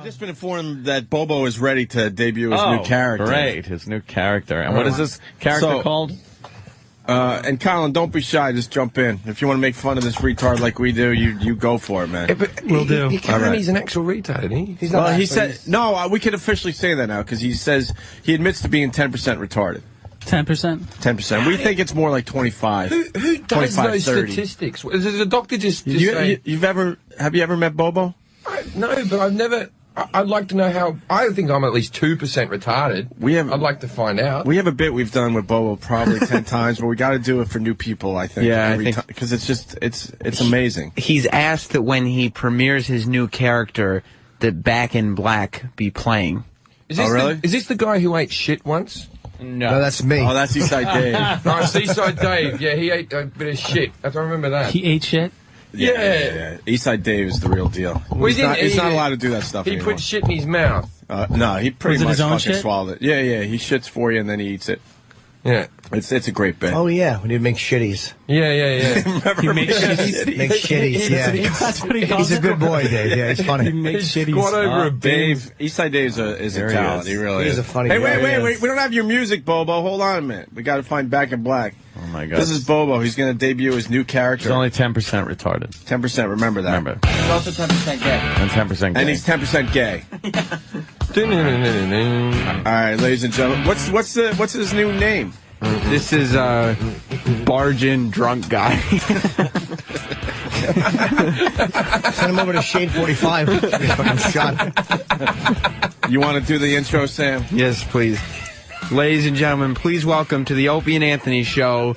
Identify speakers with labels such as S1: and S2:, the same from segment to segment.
S1: I've just been informed that Bobo is ready to debut his new character.
S2: Great, his new character. And what is this character called?
S1: And Colin, don't be shy. Just jump in. If you want to make fun of this retard like we do, you go for it, man.
S3: Yeah, but
S4: We'll do.
S3: He can.
S1: Right.
S3: He's an actual retard, isn't he?
S4: He's not.
S1: Well, he said no. We can officially say that now because he says he admits to being 10% retarded.
S4: 10%.
S1: 10%. We think it's more like 25.
S3: Who does
S1: 25,
S3: those
S1: 30.
S3: statistics? Does the doctor just say...
S1: Have you ever met Bobo?
S3: No, but I've never... I'd like to know how... I think I'm at least 2% retarded. I'd like to find out.
S1: We have a bit we've done with Bobo probably 10 times, but we got to do it for new people, I think.
S2: Yeah, I think...
S1: Because it's just... It's amazing.
S5: He's asked that when he premieres his new character, that Back in Black be playing.
S3: Is this
S1: really?
S3: Is this the guy who ate shit once?
S4: No, that's me.
S1: Oh, that's Eastside Dave.
S3: No, Seaside Dave. Yeah, he ate a bit of shit. I don't remember that.
S4: He ate shit?
S3: Yeah.
S1: Eastside Dave is the real deal.
S3: Well,
S1: he's not allowed to do that stuff
S3: He
S1: anymore.
S3: put shit in his mouth.
S1: No, he pretty much
S4: his own
S1: fucking
S4: shit?
S1: swallowed it. Yeah, he shits for you and then he eats it.
S3: Yeah.
S1: It's a great bit.
S6: Oh, yeah, when you make shitties.
S3: Yeah.
S1: Remember
S4: He makes shitties.
S6: Make shitties, yeah.
S4: That's what he calls
S6: He's a good boy, Dave. Yeah, he's funny.
S4: He makes shitties.
S3: Squat over a beam.
S1: Eastside Dave is a talent. He really
S6: He
S1: is.
S6: is a funny
S1: Hey,
S6: guy.
S1: wait. We don't have your music, Bobo. Hold on a minute. We got to find Back in Black.
S2: Oh, my God.
S1: This is Bobo. He's going to debut his new character.
S2: He's only 10% retarded.
S1: 10%. Remember that.
S2: Remember.
S5: He's also 10% gay.
S2: And 10% gay.
S1: And he's 10% gay. All right, ladies and gentlemen. What's his new name?
S5: This is Bargain Drunk Guy.
S6: Send him over to Shade 45. He's fucking shot.
S1: You want to do the intro, Sam?
S5: Yes, please. Ladies and gentlemen, please welcome to the Opie and Anthony Show,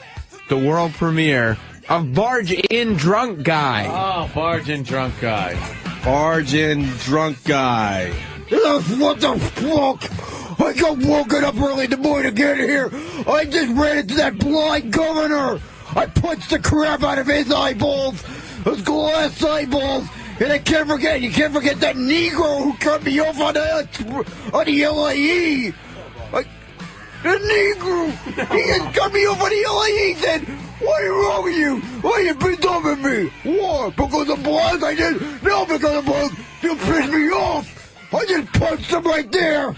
S5: the world premiere of Barge In Drunk Guy.
S2: Oh, Bargain Drunk Guy.
S1: Bargain Drunk Guy.
S6: What the fuck? I got woken up early in the morning to get here. I just ran into that blind governor. I punched the crap out of his eyeballs, his glass eyeballs, and I can't forget. You can't forget that Negro who cut me off on the LAE. The Negro, he just cut me off on the LAE. Said, "What is wrong with you? Why you been done with me? What? Because of blonde? I did. No, because of blonde. You pissed me off. I just punched him right there."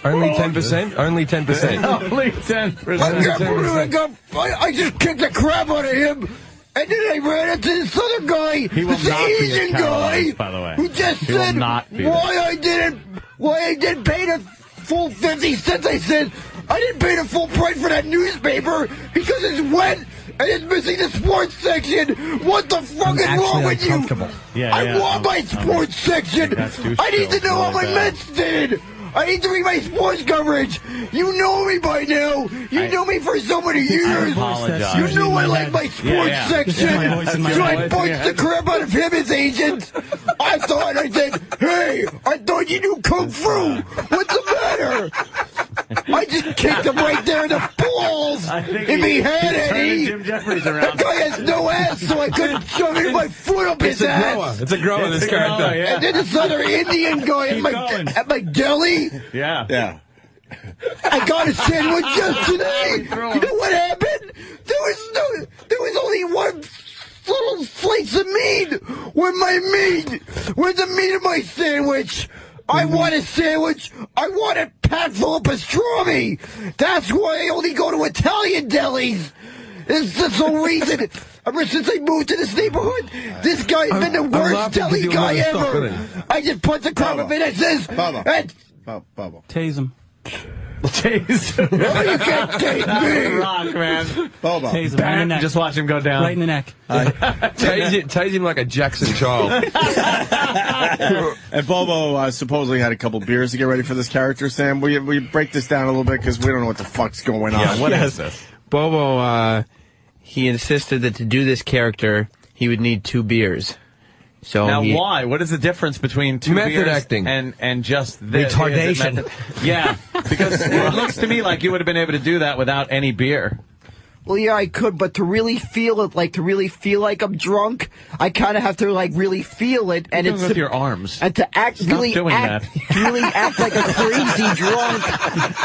S3: Only 10%? Only 10%.
S2: Only 10%.
S6: I just kicked the crap out of him, and then I ran into this other guy,
S2: He will
S6: this
S2: not be
S6: Asian guy,
S2: paralyzed, by the way.
S6: who just
S2: He will
S6: said
S2: not be
S6: why I didn't pay the full 50 cents. I said I didn't pay the full price for that newspaper because it's wet and it's missing the sports section. What the fuck is wrong with you? I want my sports section. I need to know how my Mets did. I need to read my sports coverage. You know me by now. You know me for so many years.
S2: I apologize.
S6: You know I like my sports section. So I punched the crap out of him as agent. I said, hey, I thought you knew Kung Fu. What's the matter? I just kicked him right there in the balls. If he had any.
S2: Jim Jefferies around.
S6: That guy has no ass, so I couldn't shove my foot up his ass.
S3: It's a grower, this character.
S2: Yeah.
S6: And then this other Indian guy at my deli.
S2: Yeah.
S6: I got a sandwich yesterday. You know what happened? There was only one little slice of meat. Where's the meat of my sandwich? I want a sandwich. I want it packed full of pastrami. That's why I only go to Italian delis. It's the sole reason. Ever since I moved to this neighborhood, this guy's been the worst deli guy ever. I just put the crap of it and says,
S1: Bobo.
S4: Tase him.
S2: Tase.
S6: you can't take me.
S2: Rock, man.
S1: Bobo.
S4: Tase him. Right in the neck.
S2: Just watch him go down.
S4: Right in the neck.
S3: Tase him like a Jackson child.
S1: And Bobo supposedly had a couple beers to get ready for this character, Sam. Will you break this down a little bit? Because we don't know what the fuck's going on.
S2: Yeah, what is this?
S5: Bobo, he insisted that to do this character, he would need 2 beers. So
S2: now, why? What is the difference between 2
S3: Method
S2: beers
S3: acting.
S2: and just this?
S6: Retardation.
S2: Yeah, because it looks to me like you would have been able to do that without any beer.
S6: Well, yeah, I could, but to really feel it, like to really feel like I'm drunk, I kind of have to like really feel it, and it's
S2: with your arms.
S6: And to act
S2: Stop
S6: really
S2: doing
S6: act, to really act like a crazy drunk,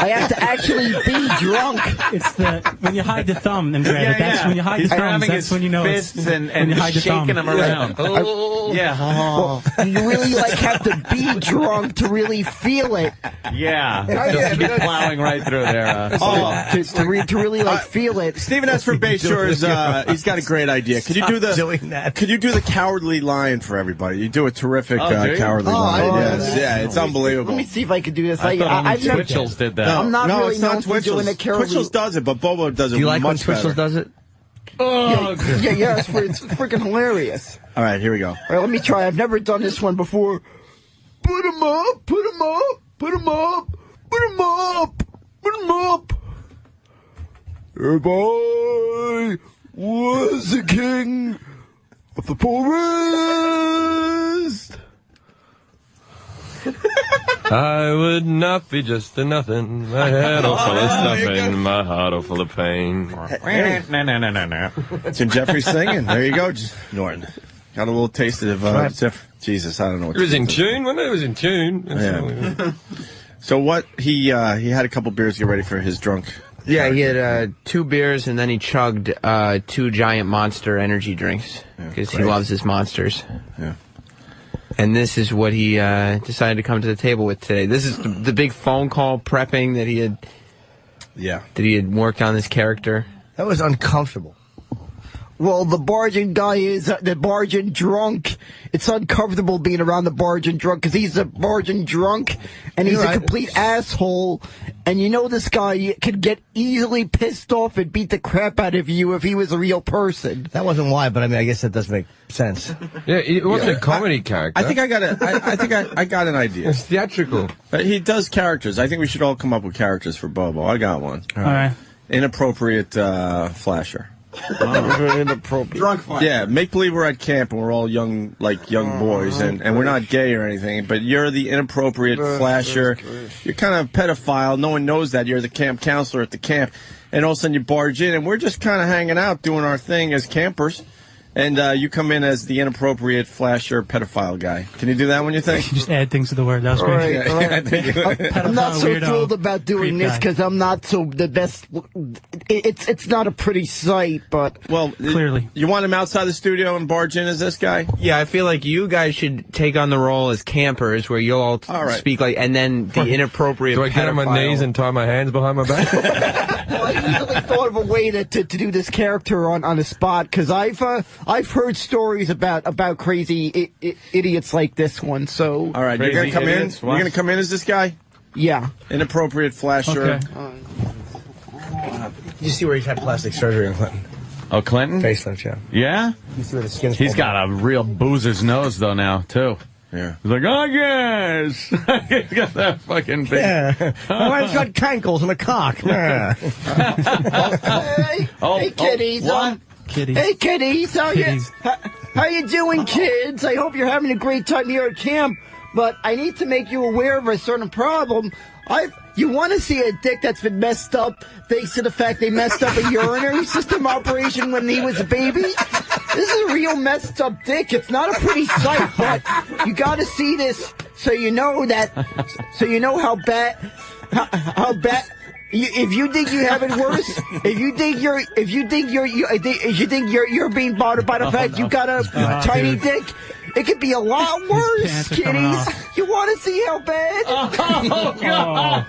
S6: I have to actually be drunk.
S4: It's when you hide the thumb and grab it. That's when you hide the thumbs. That's when you know it's
S2: fists and
S4: when you hide the thumb.
S2: shaking them around. Yeah.
S6: Well, you really like have to be drunk to really feel it.
S2: Yeah. Just keep plowing right through there.
S6: To really like feel it.
S1: Steven S. for Bay Shores, he's got a great idea. Could you do the cowardly lion for everybody? You do a terrific cowardly lion. Yes, it's unbelievable.
S6: Let me see if I could do this.
S2: I've never Twitchell's did that.
S6: I'm not really
S1: it's not
S6: known for doing a cowardly.
S1: Twitchell's does it, but Bobo does it much better.
S5: Do you like when Twitchell's does it?
S6: Yeah, it's freaking hilarious.
S1: All right, here we go.
S6: All right, let me try. I've never done this one before. Put 'em up, put 'em up, put 'em up, put 'em up, put 'em up. If I was the king of the forest,
S3: I would not be just a nothing. My head all full of stuffing, my heart all full of pain.
S2: No.
S1: It's in Jefferies singing. There you go, Norton. Got a little taste of Jeff. Jesus, I don't know what
S3: It was in tune. When it was in tune.
S1: Yeah. So what? He had a couple beers to get ready for his drunk.
S5: Yeah, he had 2 beers and then he chugged 2 giant Monster energy drinks because he loves his monsters.
S1: Yeah.
S5: And this is what he decided to come to the table with today. This is the big phone call prepping that he had.
S1: Yeah.
S5: That he had worked on this character.
S4: That was uncomfortable.
S6: well, the bargain guy is the bargain drunk. It's uncomfortable being around the bargain drunk because he's a bargain drunk and he's a complete asshole. And you know this guy could get easily pissed off and beat the crap out of you if he was a real person.
S4: That wasn't why, but I mean, I guess that does make sense.
S3: Yeah, it wasn't a comedy character.
S1: I think I got an idea.
S3: It's theatrical.
S1: He does characters. I think we should all come up with characters for Bobo. I got one.
S4: All right.
S1: Inappropriate flasher.
S6: Inappropriate.
S1: Drunk flasher. Yeah, make believe we're at camp and we're all young boys, and we're not gay or anything, but you're the inappropriate flasher. You're kind of a pedophile. No one knows that. You're the camp counselor at the camp. And all of a sudden you barge in, and we're just kind of hanging out, doing our thing as campers. And you come in as the inappropriate flasher pedophile guy. Can you do that when you think?
S4: Just add things to the word. That was great.
S6: All right. I'm not so thrilled about doing this because I'm not so the best. It's not a pretty sight, but
S4: clearly
S1: you want him outside the studio and barge in as this guy.
S5: Yeah, I feel like you guys should take on the role as campers, where you'll all speak like, and then the inappropriate.
S3: Do I get on my knees and tie my hands behind my back?
S6: Well, I usually thought of a way to do this character on the spot because I've heard stories about crazy idiots like this one. So
S1: all right, you're gonna come in. You're gonna come in as this guy.
S6: Yeah,
S1: inappropriate flasher.
S4: Okay. You see where he's had plastic surgery in Clinton?
S2: Oh, Clinton?
S4: Facelift, yeah.
S2: Yeah?
S4: You see where the skin's
S2: He's
S4: pulled
S2: got
S4: out.
S2: a real boozer's nose, though, now, too.
S1: Yeah.
S2: He's like, oh, yes! He's got that fucking big...
S4: Yeah. Oh, he's got cankles and a cock. Yeah.
S6: Hey, kiddies.
S2: What?
S4: Kitties.
S6: Hey, kiddies. How you doing, kids? I hope you're having a great time here at camp. But I need to make you aware of a certain problem. You want to see a dick that's been messed up thanks to the fact they messed up a urinary system operation when he was a baby? This is a real messed up dick. It's not a pretty sight, but you got to see this so you know how bad. If you think you have it worse, if you think you're being bothered by the fact you got a tiny dick, it could be a lot worse, kiddies. You want to see how bad?
S2: Oh, God.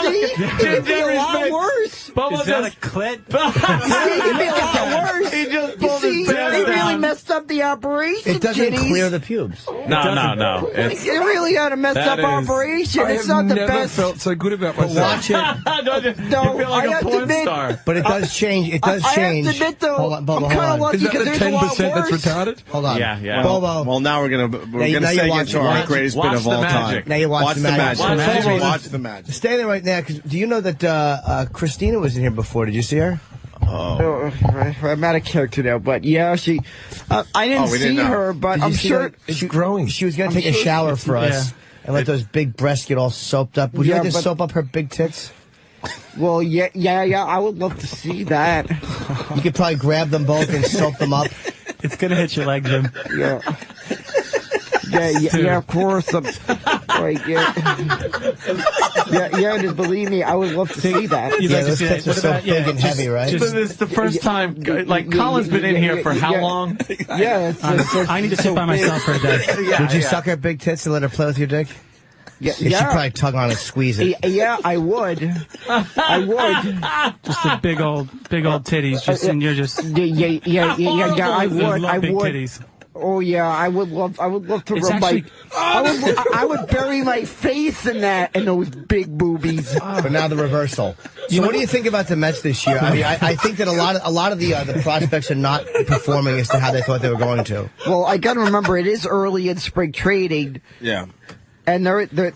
S6: See? It could be a lot worse.
S2: Is that a clit?
S6: See, it could be a lot worse.
S2: He just
S6: You
S2: pulled
S6: see,
S2: his
S6: they
S2: pants
S6: really
S2: down.
S6: messed up the operation,
S4: It doesn't
S6: kiddies.
S4: clear the pubes.
S2: No.
S6: It really had a messed
S2: That
S6: up
S2: is-
S6: operation.
S3: I
S6: It's
S3: have
S6: not the
S3: never
S6: best.
S3: felt so good about myself.
S4: Watch it.
S2: You feel like
S6: I
S2: a
S6: have to
S2: porn
S6: admit-
S2: star.
S4: But it does change. It does
S6: I
S4: change.
S6: have to admit, though,
S4: Hold on, Bobo,
S6: I'm
S4: hold
S6: kind
S4: on.
S6: of lucky
S3: Is that
S6: because
S3: the
S6: there's a lot
S3: 10% that's
S6: worse.
S3: retarded?
S4: Hold on.
S2: Yeah.
S4: Bobo.
S1: Well, now we're gonna
S4: now you
S1: say
S4: watch
S1: into
S4: it.
S1: our
S4: Watch-
S1: greatest bit
S2: watch
S1: of
S2: the
S1: all time.
S2: magic.
S4: Now you watch the magic.
S2: Watch the magic.
S1: Watch the magic.
S4: Stay there right now, because do you know that Christina was in here before? Did you see her?
S6: Oh, I'm out of character now, but yeah, she. I didn't
S1: we
S6: see
S1: didn't know.
S6: her, but
S4: Did
S6: I'm
S4: you see
S6: sure.
S4: that?
S3: It's growing.
S4: She was going to take a shower for us and let those big breasts get all soaped up. Would you
S6: Yeah,
S4: like to
S6: but-
S4: soap up her big tits?
S6: Well, yeah, I would love to see that.
S7: You could probably grab them both and soak them up.
S4: It's gonna hit your leg, Jim.
S6: Yeah. Yeah, of course. Right, just believe me, I would love to see that.
S7: Those tits are so big and heavy, right?
S2: But it's the first time, like, Colin's been in here for how long?
S6: Yeah,
S4: I need to sit by myself for a day.
S7: Would you suck her big tits and let her play with your dick?
S6: Yeah,
S7: She probably tug on it, squeeze it.
S6: Yeah, I would. I would.
S4: Just the big old titties, just and you're just.
S6: Yeah. I would.
S4: Love big titties.
S6: Oh yeah, I would love to rub my. I would bury my face in those big boobies.
S7: But now the reversal. So what do you think about the Mets this year? I mean, I think that a lot of the prospects are not performing as to how they thought they were going to.
S6: Well, I got to remember it is early in spring trading.
S1: Yeah.
S6: And they're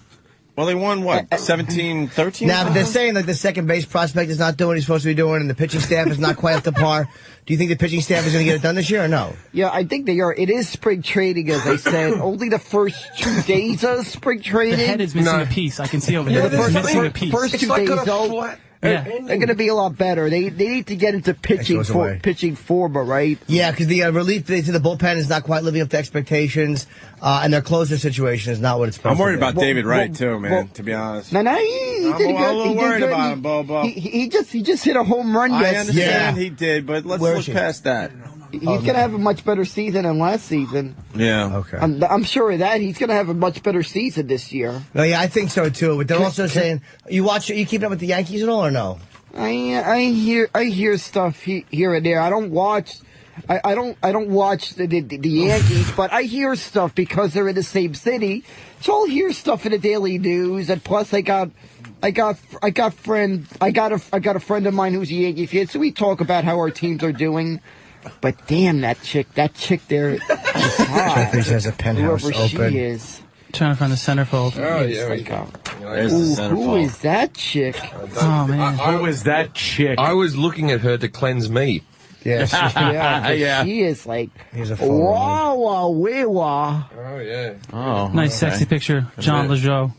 S1: well, they won, what, 17-13?
S7: Now, but they're saying that the second base prospect is not doing what he's supposed to be doing, and the pitching staff is not quite up to par. Do you think the pitching staff is going to get it done this year or no?
S6: Yeah, I think they are. It is spring trading, as I said. Only the first 2 days of spring trading.
S4: The head is missing a piece. I can see over here. It's missing a piece.
S6: First 2 days, though.
S4: Yeah.
S6: They're going to be a lot better. They need to get into pitching form, right?
S7: Yeah, because the relief to the bullpen is not quite living up to expectations, and their closer situation is not what it's supposed to be.
S1: I'm worried about David Wright, too, man, to be honest.
S6: No, he did good.
S1: I'm a little worried about him, Bobo.
S6: He just hit a home run yesterday.
S1: I understand he did, but let's look past that.
S6: He's going to have a much better season than last season.
S1: Yeah.
S7: Okay.
S6: I'm sure of that. He's going to have a much better season this year.
S7: No, yeah, I think so, too. But they're also saying, you keeping up with the Yankees at all or no?
S6: I hear stuff here and there. I don't watch the Yankees, but I hear stuff because they're in the same city. So I'll hear stuff in the daily news, and plus I got a friend of mine who's a Yankee fan, so we talk about how our teams are doing. But damn, that chick there is hot.
S7: Jefferies has a penthouse
S6: Whoever
S7: open.
S6: She is.
S4: Trying to find the centerfold.
S3: Oh, yeah.
S1: There's the centerfold.
S6: Who is that chick?
S4: Oh, man.
S2: Who is that chick?
S3: I was looking at her to cleanse me.
S7: Yes.
S6: Yeah. She is like, wah, wee, wah.
S3: Oh, yeah.
S2: Oh,
S4: nice, sexy picture. John Lejeau.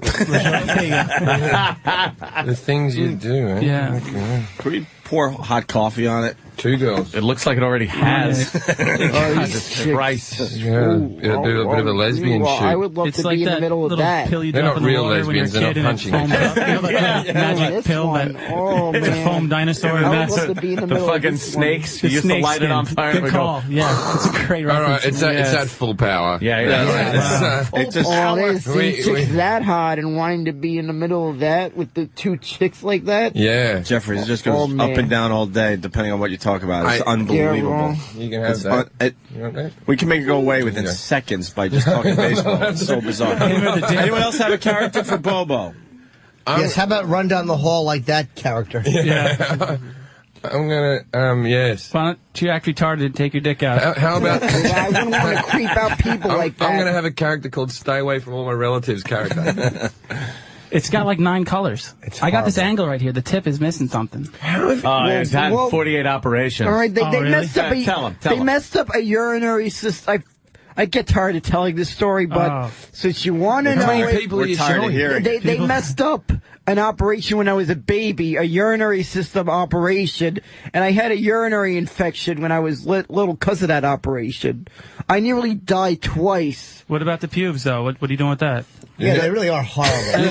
S3: The things you do, eh?
S4: Yeah.
S3: Okay.
S1: Could we pour hot coffee on it?
S3: 2 girls.
S2: It looks like it already has.
S6: Jesus
S2: Christ.
S3: Yeah, a bit of a lesbian shit.
S6: I would love
S4: It's
S6: to
S4: like
S6: be in
S4: that
S6: the middle of
S4: little
S6: that.
S4: pill you
S3: They're
S4: drop
S3: not
S4: in the
S3: real
S4: water when you're a
S3: lesbians, they're
S4: kid
S3: not
S4: and it
S3: punching
S4: foams up. You know, like that magic
S6: This
S4: pill
S6: one.
S4: that
S6: Oh,
S4: the
S6: man.
S4: foam dinosaur.
S6: I would
S4: That's
S6: love to be in the
S2: The
S6: middle of
S2: fucking
S6: this one.
S2: snakes.
S4: the
S2: You used to
S4: snake
S2: light it on
S4: skin.
S2: fire.
S4: Good
S2: and
S4: call. Yeah, it's a great
S3: All
S4: reference.
S3: right, it's at full power.
S2: Yeah.
S1: It just
S6: chicks that hot and wanting to be in the middle of that with the 2 chicks like that?
S3: Yeah.
S1: Jefferies, it just goes
S6: man.
S1: up and down all day, depending on what you talk about. It's
S3: I-
S1: unbelievable.
S6: Yeah,
S3: You can have that. You want that?
S1: We can make it go away within
S3: Yeah.
S1: seconds by just talking baseball. It's so bizarre. Anyone else have a character for Bobo?
S7: Yes, how about run down the hall like that character?
S4: Yeah.
S3: I'm gonna, yes.
S4: Why don't you act retarded and take your dick out?
S3: How about...
S6: I wouldn't want to creep out people like that.
S3: I'm going to have a character called Stay Away From All My Relatives character.
S4: It's got like 9 colors. I got this
S7: horrible.
S4: angle right here. The tip is missing something.
S2: It's had
S6: well,
S2: 48 operations.
S6: All right, they
S4: really?
S6: messed up.
S2: Tell him.
S6: They messed up a urinary system. I get tired of telling this story, but since you want to
S3: How
S6: know
S3: many
S6: it,
S3: people are
S1: We're
S3: you
S1: tired of
S3: showing?
S1: hearing it.
S6: they messed up an operation when I was a baby, a urinary system operation, and I had a urinary infection when I was little because of that operation. I nearly died twice.
S4: What about the pubes, though? What are you doing with that?
S7: Yeah, they really are horrible.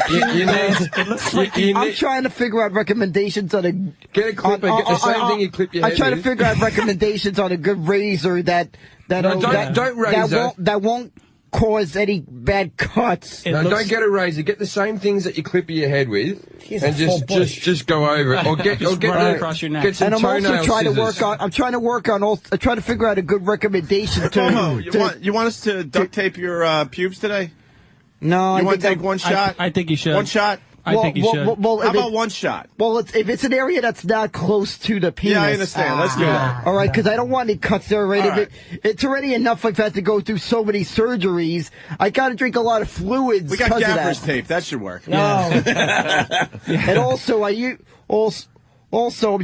S6: I'm trying to figure out recommendations on a...
S3: Get a clipper, get the same thing you clip your head
S6: I'm trying to
S3: with.
S6: figure out recommendations on a good razor that
S3: don't razor.
S6: that won't cause any bad cuts.
S3: No, don't get a razor. Get the same things that you clip your head with,
S7: He's
S3: and
S7: a full bush.
S3: just go over it, or get
S4: run it across your neck.
S3: Get some
S6: And I'm also
S3: toenail
S6: trying
S3: scissors.
S6: to work on. I'm trying to figure out a good recommendation to.
S1: Bobo, you want us to duct tape your pubes today?
S6: No,
S1: You
S6: I
S1: want to
S6: think
S1: take one shot?
S4: I think you should.
S1: One shot?
S4: I think you should.
S6: Well,
S1: How
S6: if
S1: about
S6: it-
S1: one shot?
S6: Well, if it's an area that's not close to the penis.
S1: Yeah, I understand. Let's do that.
S6: All right, because I don't want any cuts there already.
S1: All right.
S6: It's already enough. I've had to go through so many surgeries. I got to drink a lot of fluids.
S1: We got
S6: 'cause of
S1: gaffer's
S6: that.
S1: tape. That should work.
S6: No. And also, I'm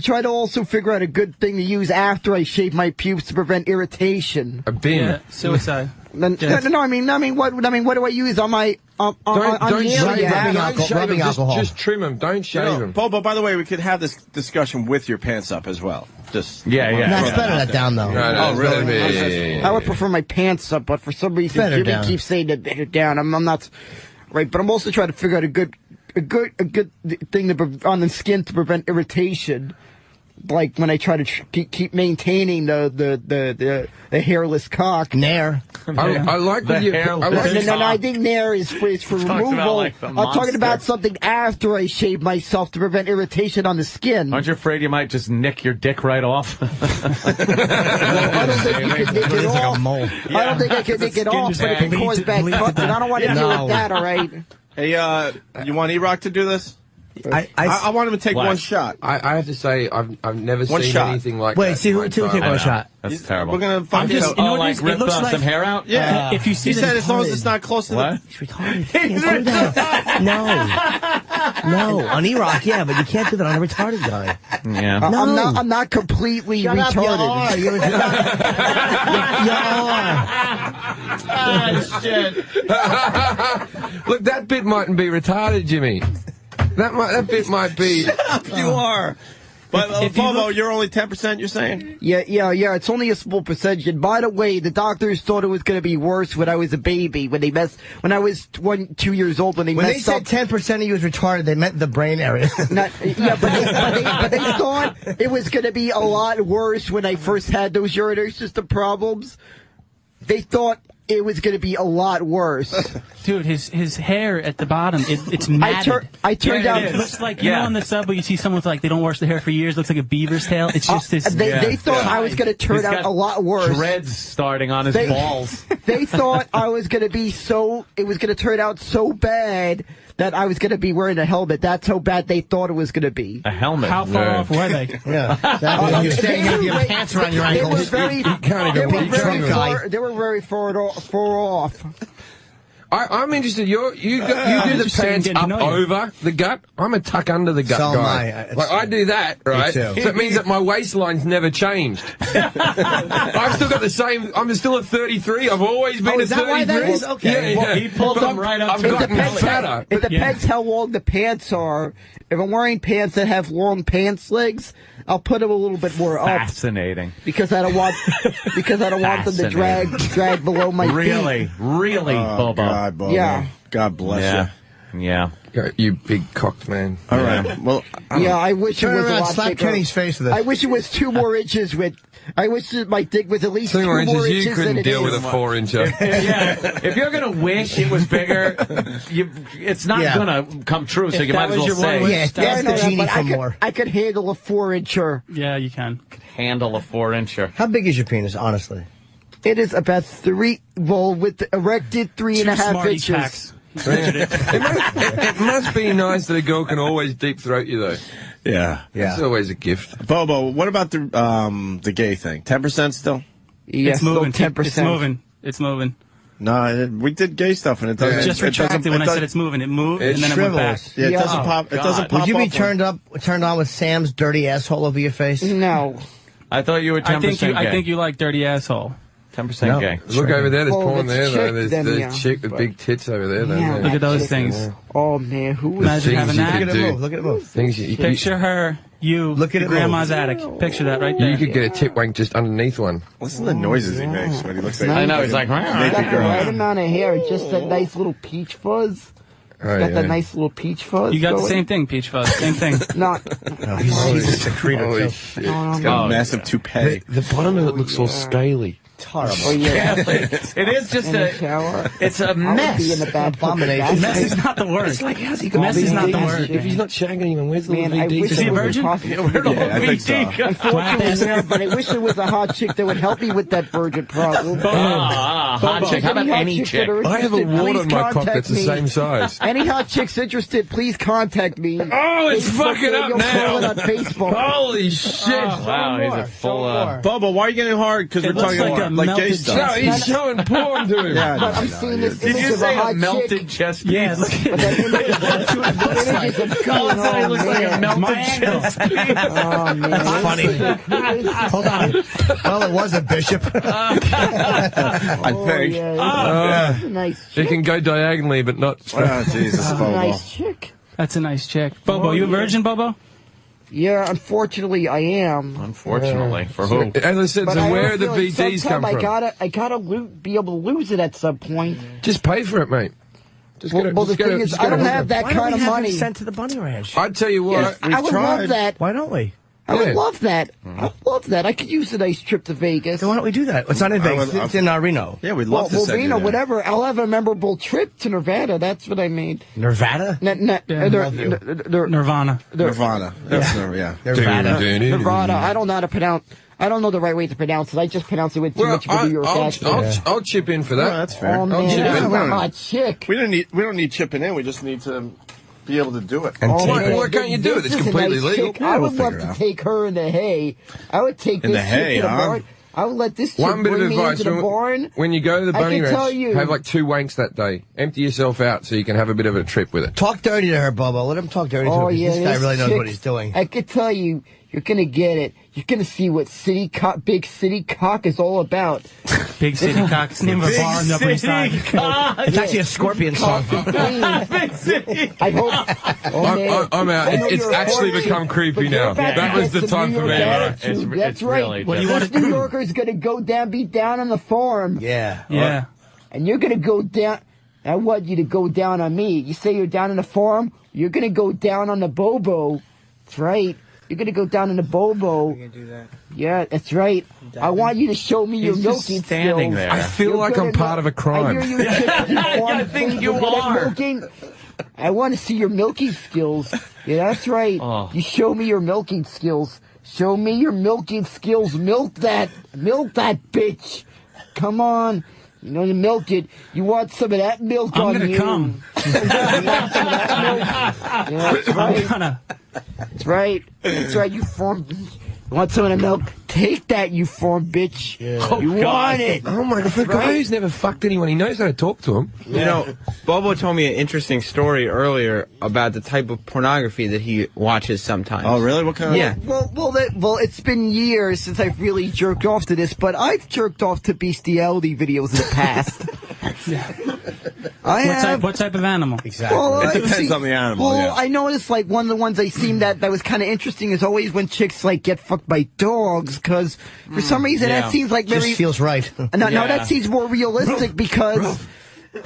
S6: trying to also figure out a good thing to use after I shave my pubes to prevent irritation.
S3: A bin.
S4: Yeah, suicide.
S6: No, I mean, what do I use on my
S3: Don't shave
S7: them. Rubbing alcohol.
S3: Just trim them. Don't shave them.
S1: Bobo, by the way, we could have this discussion with your pants up as well. Just
S7: That's better that down though.
S3: No,
S1: really?
S8: I would prefer my pants up, but for some reason Jimmy keeps saying that better down. I'm not right, but I'm also trying to figure out a good thing on the skin to prevent irritation. Like when I try to keep maintaining the hairless cock.
S7: Nair.
S3: I like the hairless.
S8: No, I think Nair is for removal. I'm talking about something after I shave myself to prevent irritation on the skin.
S2: Aren't you afraid you might just nick your dick right off?
S8: I don't think you can nick it off. I don't think I can nick it off, but it can cause bad cuts, and I don't want to deal with that, all right?
S1: Hey, you want E-Rock to do this? I want him to take one shot.
S3: I have to say, I've never seen anything like that.
S7: Wait, see who take one shot.
S2: That's terrible.
S1: We're gonna find
S2: just like rip some hair out.
S1: Yeah.
S4: If you see,
S1: he said as long as it's not close to
S2: what?
S7: He's retarded. You can't do that. No, on E-Rock, yeah, but you can't do that on a retarded guy.
S2: Yeah.
S7: No.
S8: I'm not completely
S7: Shut
S8: retarded.
S7: You are.
S1: shit.
S3: Look, that bit mightn't be retarded, Jimmy. That bit might be.
S1: You are. But Bobo, you're only 10%. You're saying?
S8: Yeah. It's only a small percentage. And by the way, the doctors thought it was going to be worse when I was a baby. When I was 2 years old, when they messed up.
S7: When they said 10% of you was retarded, they meant the brain area.
S8: But they thought it was going to be a lot worse when I first had those urinary system problems. They thought it was going to be a lot worse.
S4: Dude, his hair at the bottom, it's matted.
S8: I turned out.
S4: It looks like, you know, on the subway, you see someone with, like, they don't wash their hair for years, looks like a beaver's tail. It's just this.
S8: They thought I was going to turn out a lot worse.
S2: Dreads starting on his balls.
S8: They thought I was going to be it was going to turn out so bad that I was going to be wearing a helmet. That's how bad they thought it was going to be.
S2: A helmet?
S4: How far off were they?
S7: Yeah. You're saying you have your pants around your ankles.
S8: They were very far off.
S3: I'm interested. You do the pants up over the gut. I'm a tuck under the gut guy. I do that, right? So it means that my waistline's never changed. I've still got the same. I'm still at 33. I've always been at 33.
S7: Is that why that is? Okay.
S3: Yeah.
S4: He pulled them right up.
S3: I've gotten fatter.
S8: It depends how long the pants are. If I'm wearing pants that have long pants legs, I'll put them a little bit more up.
S2: Fascinating.
S8: Because I don't want them to drag below my feet.
S2: Really, Bobo.
S1: God, Bobo.
S8: Yeah.
S1: God bless you.
S2: Yeah.
S3: You big cocked man.
S1: All right. Well,
S8: I wish it was a lot
S7: slap
S8: bigger.
S7: Kenny's face with it.
S8: I wish it was 2 more inches with. I wish that my dick was at least 2 more inches.
S3: You couldn't deal with a 4-incher.
S2: Yeah. If you're gonna wish it was bigger, it's not gonna come true. So you might as well say.
S7: Yeah, that's the genie for more.
S8: I could handle a 4-incher.
S4: Yeah, you can.
S2: Handle a 4-incher.
S7: How big is your penis, honestly?
S8: It is about with erected 3.5 inches.
S3: It must be nice that a girl can always deep throat you, though.
S1: Yeah.
S3: It's always a gift.
S1: Bobo, what about the gay thing? 10% still?
S8: Yeah,
S4: it's moving.
S8: 10%.
S4: It's moving.
S1: No, we did gay stuff, and it doesn't.
S4: Just retracted when I said it's moving. It moved, and then it went back.
S1: Yeah, it doesn't pop. It doesn't pop.
S7: Would you be turned on with Sam's dirty asshole over your face?
S8: No.
S2: I thought you were 10% gay.
S4: I think you like dirty asshole.
S2: 10% gay.
S3: Look over there. There's porn there, though.
S8: There's
S3: the chick with big tits over there.
S4: Look at those things.
S8: Oh, man.
S4: Imagine having that.
S7: Look at it move.
S4: Picture her, look at grandma's attic. Picture that right there.
S3: You could get a tip wank just underneath one.
S1: Listen to the noises he makes when he looks like
S2: I know, he's like,
S8: naked girl. Right amount of hair. Just that nice little peach fuzz. Got that nice little peach fuzz.
S4: You got the same thing, peach fuzz. Same thing.
S7: He's a secretor.
S1: He's got a massive toupee.
S3: The bottom of it looks all scaly.
S7: Horrible.
S8: Oh, yeah.
S2: It is just it's a mess.
S7: Abomination.
S4: Mess is not the word.
S3: It's like, how's he
S4: Mess is not the word.
S3: If he's not shagging anyone, where's the
S8: Man, I
S3: VD?
S8: wish
S4: Is he a
S8: it was
S4: virgin?
S8: possible.
S1: Yeah, I think so.
S8: Unfortunately, no, but I wish there was a hot chick that would help me with that virgin problem.
S2: Hot chick. How about any chick?
S3: I have a wart on my cock that's the same size.
S8: Any hot chicks interested, please contact me.
S3: Oh, it's fucking up
S8: You'll
S3: now.
S8: call it on Facebook.
S3: Holy shit.
S2: Wow, he's a full...
S1: Bobo, why are you getting hard? Because we're talking like gay stuff.
S3: No, he's showing porn to him.
S1: Yeah,
S8: I'm seeing this
S2: Did
S8: image
S2: you
S8: of
S2: say
S8: a hot
S2: melted
S8: chick.
S2: chest piece?
S4: Yeah, look at
S8: That image of
S2: Colin said it looks like a melted chest piece.
S8: Oh, man.
S7: That's funny. Hold on. Well, it was a bishop.
S1: I think.
S8: Yeah, it's a nice chick.
S3: She can go diagonally, but not straight.
S1: Oh, Jesus, Bobo.
S8: Nice chick.
S4: That's a nice chick. Bobo, you a virgin, Bobo?
S8: Yeah, unfortunately, I am.
S2: Unfortunately, for who?
S3: As I said,
S8: But
S3: so
S8: I
S3: where
S8: don't
S3: do the
S8: feel like
S3: VDs come
S8: sometime
S3: from?
S8: I gotta be able to lose it at some point.
S3: Just pay for it, mate. Just
S8: Well, the thing is, I don't have that kind of money.
S7: Sent to the bunny ranch.
S3: I'd tell you what.
S8: I would love that.
S7: Why don't we?
S8: I would love that. I love that. I could use a nice trip to Vegas.
S7: Then why don't we do that? It's not in Vegas. It's in Reno.
S1: Yeah, we'd love to send
S8: Reno,
S1: you there.
S8: whatever. I'll have a memorable trip to Nevada. That's what I mean.
S7: Nevada?
S4: Nirvana.
S1: Nirvana. That's Nirvana.
S8: Nevada. I don't know how to pronounce. I don't know the right way to pronounce it. I just pronounce it with too much of a New York accent.
S3: I'll chip in for that.
S1: Oh, that's fair.
S8: Oh, man, that's not my chick.
S1: We don't need chipping in. We just need to be able to do it.
S3: And why can't you do it? It's completely legal.
S8: I would love to take her in the hay. I would take this chick to the barn. I would let this chick
S3: One bit of
S8: bring me
S3: advice:
S8: into the barn.
S3: when you go to the bunny
S8: tell
S3: ranch,
S8: you.
S3: have like 2 wanks that day. Empty yourself out so you can have a bit of a trip with it.
S7: Talk dirty to her, Bobo. Let him talk dirty to her. This guy really knows what he's doing.
S8: I could tell you, you're gonna get it. You're gonna see what big city cock is all about.
S4: Big City Cock. It's the name of a bar on the Upper East Side.
S7: It's actually a Scorpion song.
S4: Big City.
S8: I hope.
S3: I'm out. It's actually become creepy now. That was the time for me.
S8: That's right.
S2: Really
S4: What do you want
S8: This New Yorker's gonna go down, be down on the farm.
S7: Yeah.
S4: Yeah.
S8: And you're gonna go down. I want you to go down on me. You say you're down on the farm, you're gonna go down on the Bobo. That's right. You're gonna go down on the Bobo.
S7: You're gonna do that.
S8: Yeah, that's right. I want you to show me your milking
S2: standing
S8: skills.
S2: there.
S3: I feel like I'm part of a crime.
S8: I hear you. I
S2: think you are.
S8: Milking. I want to see your milking skills. Yeah, that's right. You show me your milking skills. Show me your milking skills. Milk that bitch. Come on. You know, you milk it. You want some of that milk on you.
S4: I'm gonna come.
S8: Yeah, that's right. That's right. That's right. You form. You want some of the milk? Take that, you form bitch. Yeah. You want it.
S3: Oh my God, for a guy who's never fucked anyone, he knows how to talk to him.
S5: You know, Bobo told me an interesting story earlier about the type of pornography that he watches sometimes.
S1: Oh, really? What kind of...
S5: Yeah.
S8: Well, it's been years since I've really jerked off to this, but I've jerked off to bestiality videos in the past.
S4: What type of animal?
S7: Exactly.
S8: Well,
S1: It depends on the animal,
S8: Well,
S1: yeah.
S8: I noticed, like, one of the ones I seen that was kind of interesting is always when chicks, like, get fucked by dogs, because for some reason that seems like very...
S7: Just feels right.
S8: No, that seems more realistic because...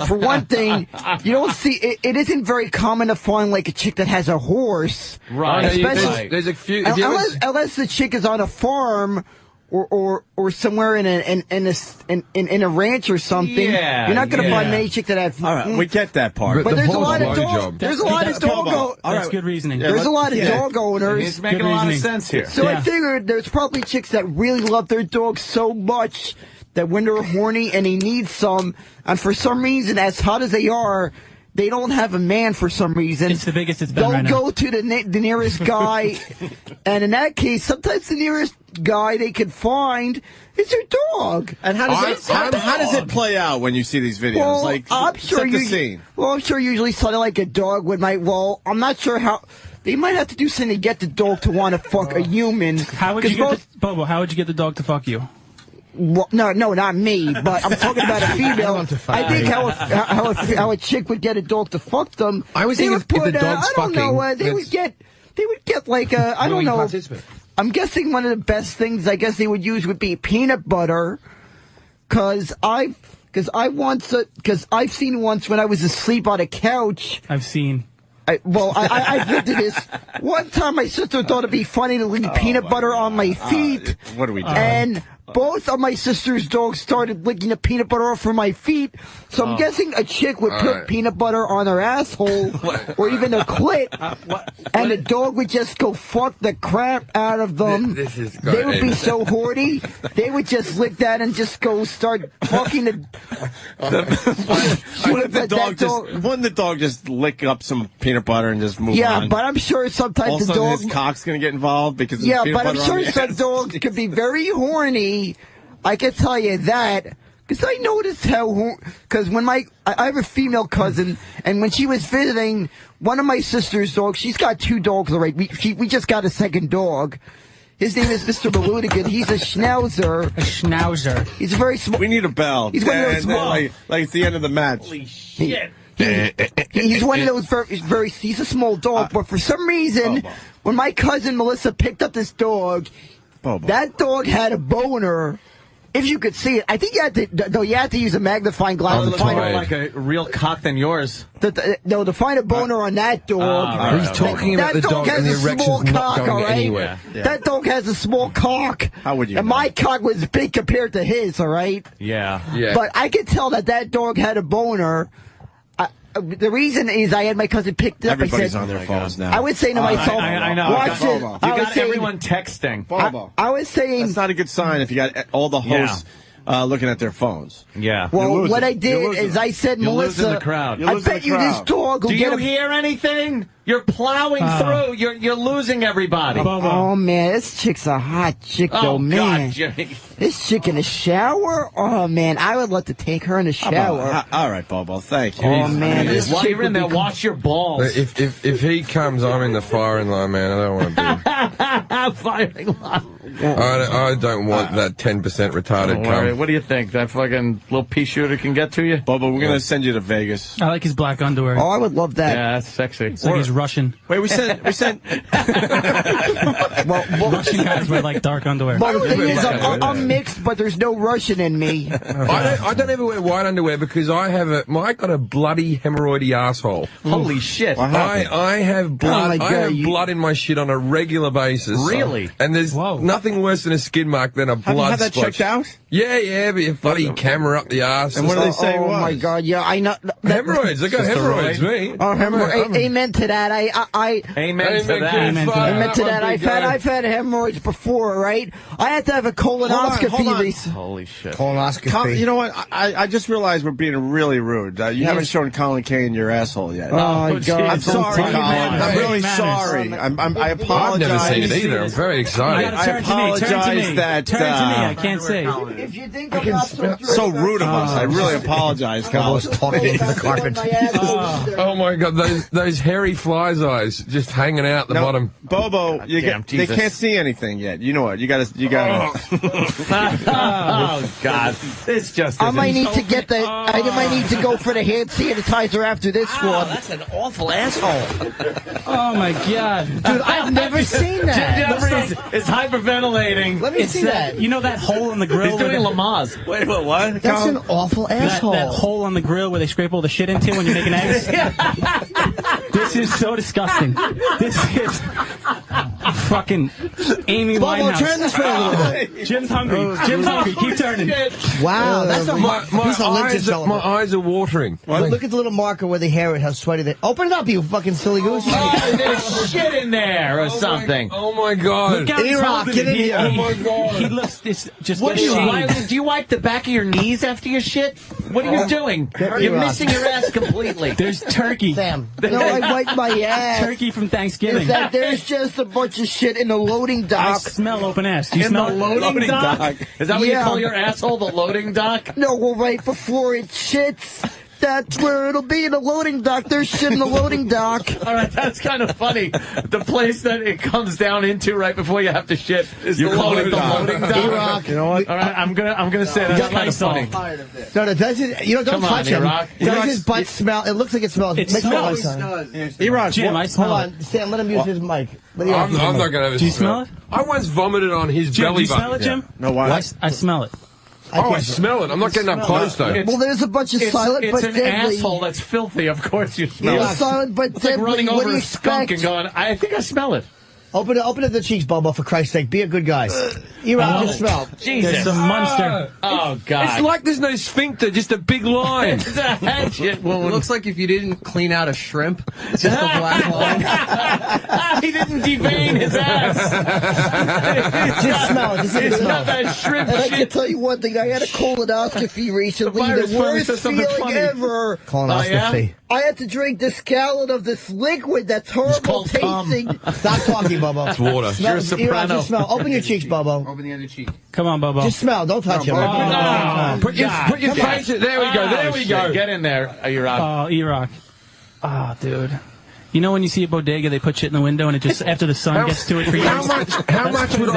S8: For one thing, you don't see it isn't very common to find like a chick that has a horse,
S2: Right.
S8: Especially
S3: There's a few.
S8: unless the chick is on a farm or somewhere in a ranch or something.
S2: Yeah,
S8: you're not going to
S2: yeah.
S8: find many chick that have.
S1: All right, we get that part.
S8: But
S3: the
S8: there's a
S3: horse
S8: lot of
S3: blowjob.
S8: dog. There's a lot of dog.
S4: That's good reasoning.
S8: There's a lot of dog owners.
S2: It's making a lot of sense here.
S8: So I figured there's probably chicks that really love their dogs so much that when they're horny and they need some, and for some reason, as hot as they are, they don't have a man for some reason.
S4: It's the biggest it's been
S8: They'll
S4: right now.
S8: go to the nearest guy, and in that case, sometimes the nearest guy they can find is their dog.
S1: And how does it play out when you see these videos?
S8: Well,
S1: like,
S8: I'm sure
S1: set the
S8: you.
S1: scene.
S8: Well, I'm sure usually something like a dog would might. Well, I'm not sure how. They might have to do something to get the dog to want to fuck a human.
S4: How would you get Bobo? How would you get the dog to fuck you?
S8: Well, no, not me, but I'm talking about a female. I think how a chick would get a dog to fuck them.
S3: I was thinking if the dog's fucking,
S8: they would get like a, I don't know. I'm guessing one of the best things I guess they would use would be peanut butter, because I've seen once when I was asleep on a couch.
S4: I've seen.
S8: I've looked at this. One time my sister thought it'd be funny to leave peanut butter on my feet.
S1: What do we do?
S8: And both of my sister's dogs started licking the peanut butter off from my feet. So I'm guessing a chick would put peanut butter on her asshole or even a clit, and the dog would just go fuck the crap out of them. They would be so horny. They would just lick that and just go start fucking the...
S1: Wouldn't the dog just lick up some peanut butter and just move on?
S8: Yeah, but I'm sure sometimes
S1: All of a
S8: the
S1: sudden
S8: dog...
S1: his cock's going to get involved because of
S8: Yeah,
S1: peanut
S8: but I'm
S1: butter on
S8: sure
S1: the
S8: some
S1: ass.
S8: dogs could be very horny. I can tell you that. Because I noticed how... Because when I have a female cousin, and when she was visiting one of my sister's dogs, she's got 2 dogs already. We just got a second dog. His name is Mr. Malunigan. He's a schnauzer.
S4: A schnauzer.
S8: He's very small.
S1: We need a bell.
S8: He's one of those small.
S1: Like at the end of the match.
S2: Holy shit.
S8: He's one of those very. He's a small dog, but for some reason, when my cousin Melissa picked up this dog, that dog had a boner. If you could see it, I think you had to use a magnifying glass to find
S2: more like a real cock than yours.
S8: To find a boner on that dog.
S3: He's talking about the dog and the erection's not going anywhere.
S8: Yeah. That dog has a small cock.
S1: How would you
S8: And
S1: know?
S8: my cock was big compared to his, all right?
S2: Yeah.
S8: But I could tell that dog had a boner. The reason is I had my cousin picked it up.
S1: Everybody's on their phones now.
S8: I was saying to myself,
S2: I know.
S8: watch it.
S2: You got everyone texting.
S8: I was saying...
S1: That's not a good sign if you got all the hosts looking at their phones.
S2: Yeah.
S8: Well, what I did is I said, Melissa,
S2: the crowd.
S8: I bet you this dog will
S2: Do
S8: get
S2: you hear anything? You're plowing through. You're losing everybody.
S8: Oh, man, this chick's a hot chick, though, man.
S2: God, Jimmy.
S8: This chick in the shower? Oh, man, I would love to take her in the shower.
S1: All right, Bobo, thank you.
S8: Oh, man, this
S2: While
S8: chick
S2: you're in there, wash your balls.
S3: If he comes, I'm in the firing line, man. I don't want to be.
S2: Firing line.
S3: I don't want that 10% retarded cum.
S2: What do you think? That fucking little pea shooter can get to you?
S1: Bobo, we're going to send you to Vegas.
S4: I like his black underwear.
S8: Oh, I would love that.
S2: Yeah, that's sexy.
S4: It's like he's Russian.
S1: Wait, we sent.
S4: Russian guys wear like dark underwear.
S8: Well, the thing is, I'm mixed, but there's no Russian in me.
S3: I don't ever wear white underwear because I got a bloody hemorrhoidy asshole.
S2: Holy shit.
S3: I have blood.
S8: God,
S3: I have blood in my shit on a regular basis.
S2: Really?
S3: And there's nothing worse than a skid mark than a blood
S1: Have that
S3: splotch.
S1: checked out?
S3: Yeah, but a bloody camera up the ass.
S1: And what do they say?
S8: Oh, my God, yeah, I know.
S3: Hemorrhoids. I got hemorrhoids, me.
S8: Oh, hemorrhoids. Amen to that.
S2: Amen to that.
S8: Amen to that. I've had hemorrhoids before, right? I had to have a colonoscopy recently.
S2: Holy shit.
S7: Colonoscopy.
S1: You know what? I just realized we're being really rude. You haven't shown Colin Kane your asshole yet.
S8: Oh, my God.
S1: I'm sorry, Colin. I'm really sorry. I apologize.
S3: I've never seen it either. I'm very excited.
S1: I apologize that...
S4: Turn to me. I can't say.
S8: If you think I'm not
S1: so rude of us. I really apologize, Colin.
S7: Talking in the carpet.
S3: Oh my God, those hairy fly's eyes just hanging out the bottom.
S1: Bobo, they can't see anything yet. You know what? You gotta.
S2: Oh God, this just.
S8: I might need to get the. I might need to go for the hand sanitizer after this one.
S7: That's an awful asshole.
S4: Oh my God,
S7: dude! I've never seen that.
S2: Jefferies is hyperventilating.
S7: Let me see that.
S4: You know that hole in the grill?
S2: He's doing Lamaze.
S1: Wait, what?
S7: That's an awful asshole.
S4: That hole on the grill where they scrape all the shit into when you're making eggs. This is so disgusting. This is fucking Amy Winehouse.
S7: Turn this way a little bit.
S4: Jim's hungry. Jim's hungry. Keep turning.
S7: Wow, that's a piece of lint
S3: my eyes are watering.
S7: Look at the little marker where the hair is, how sweaty they. Open it up, you fucking silly goose.
S2: Oh, there's shit in there or something.
S3: Oh my God.
S7: E-Rock, get in here.
S3: Oh my God.
S4: He looks just
S2: What do you wipe the back of your knees after your shit? What are you doing? You're missing your ass completely.
S4: There's turkey.
S7: Sam.
S8: No, I wiped my ass.
S4: Turkey from Thanksgiving.
S8: Is that there's just a bunch of shit in the loading dock.
S4: I smell open ass. Do you
S2: in
S4: smell
S2: the loading dock? Is that what you call your asshole, the loading dock?
S8: No, well, right before it shits. That's where it'll be in the loading dock. There's shit in the loading dock.
S2: All right, that's kind of funny. The place that it comes down into right before you have to shit is the loading dock.
S7: You know what?
S2: All right, I'm gonna say that's kind of funny.
S7: No, does it? You know, don't touch him.
S2: E-Rock.
S7: Does his butt smell? It looks like it smells.
S4: It smells.
S1: E-Rock,
S4: Jim, I smell
S7: Hold on, Sam. Let him use his mic.
S3: I'm not going to have a
S4: Do you smell it?
S3: I once vomited on his
S4: Jim,
S3: belly
S4: do you smell
S3: button.
S4: it, Jim?
S1: No, why?
S4: I smell it.
S3: I smell it. I'm not getting up close, though.
S8: Well, there's a bunch of silent but
S2: It's an
S8: deadly.
S2: asshole that's filthy. Of course you smell it.
S8: Silent but
S2: It's like
S8: deadly.
S2: running
S8: What do
S2: over
S8: you
S2: a skunk
S8: expect?
S2: and going, I think I smell it.
S7: Open it the cheeks, Bobo, for Christ's sake. Be a good guy. E-Rock, just smell.
S2: Jesus.
S4: There's some monster.
S2: Oh, God.
S3: It's like there's no sphincter, just a big line.
S2: It's a hatchet wound.
S9: It looks like if you didn't clean out a shrimp, it's just a black line.
S2: He didn't devein his ass.
S7: Just smell it. Just
S2: It's
S7: smell
S2: not that shrimp
S8: And I can
S2: shit.
S8: tell you one thing. I had a colonoscopy recently.
S2: virus
S8: The
S2: finally
S8: worst
S2: said something
S8: feeling
S2: funny.
S8: ever.
S7: Colonoscopy.
S8: I had to drink this gallon of this liquid that's horrible
S2: called cum.
S8: tasting.
S7: Stop talking, Bobo.
S3: It's water.
S7: Smell,
S2: You're a soprano.
S7: E-Rock, just smell. Open your cheeks, Bobo.
S9: Open the other cheek.
S4: Come on, Bobo.
S7: Just smell. Don't touch him.
S3: Put your face. There we go. There we go.
S2: Get in there, E-Rock.
S4: Oh, E-Rock. Ah, dude. You know when you see a bodega, they put shit in the window and it just after the sun gets to it for years.
S3: How much would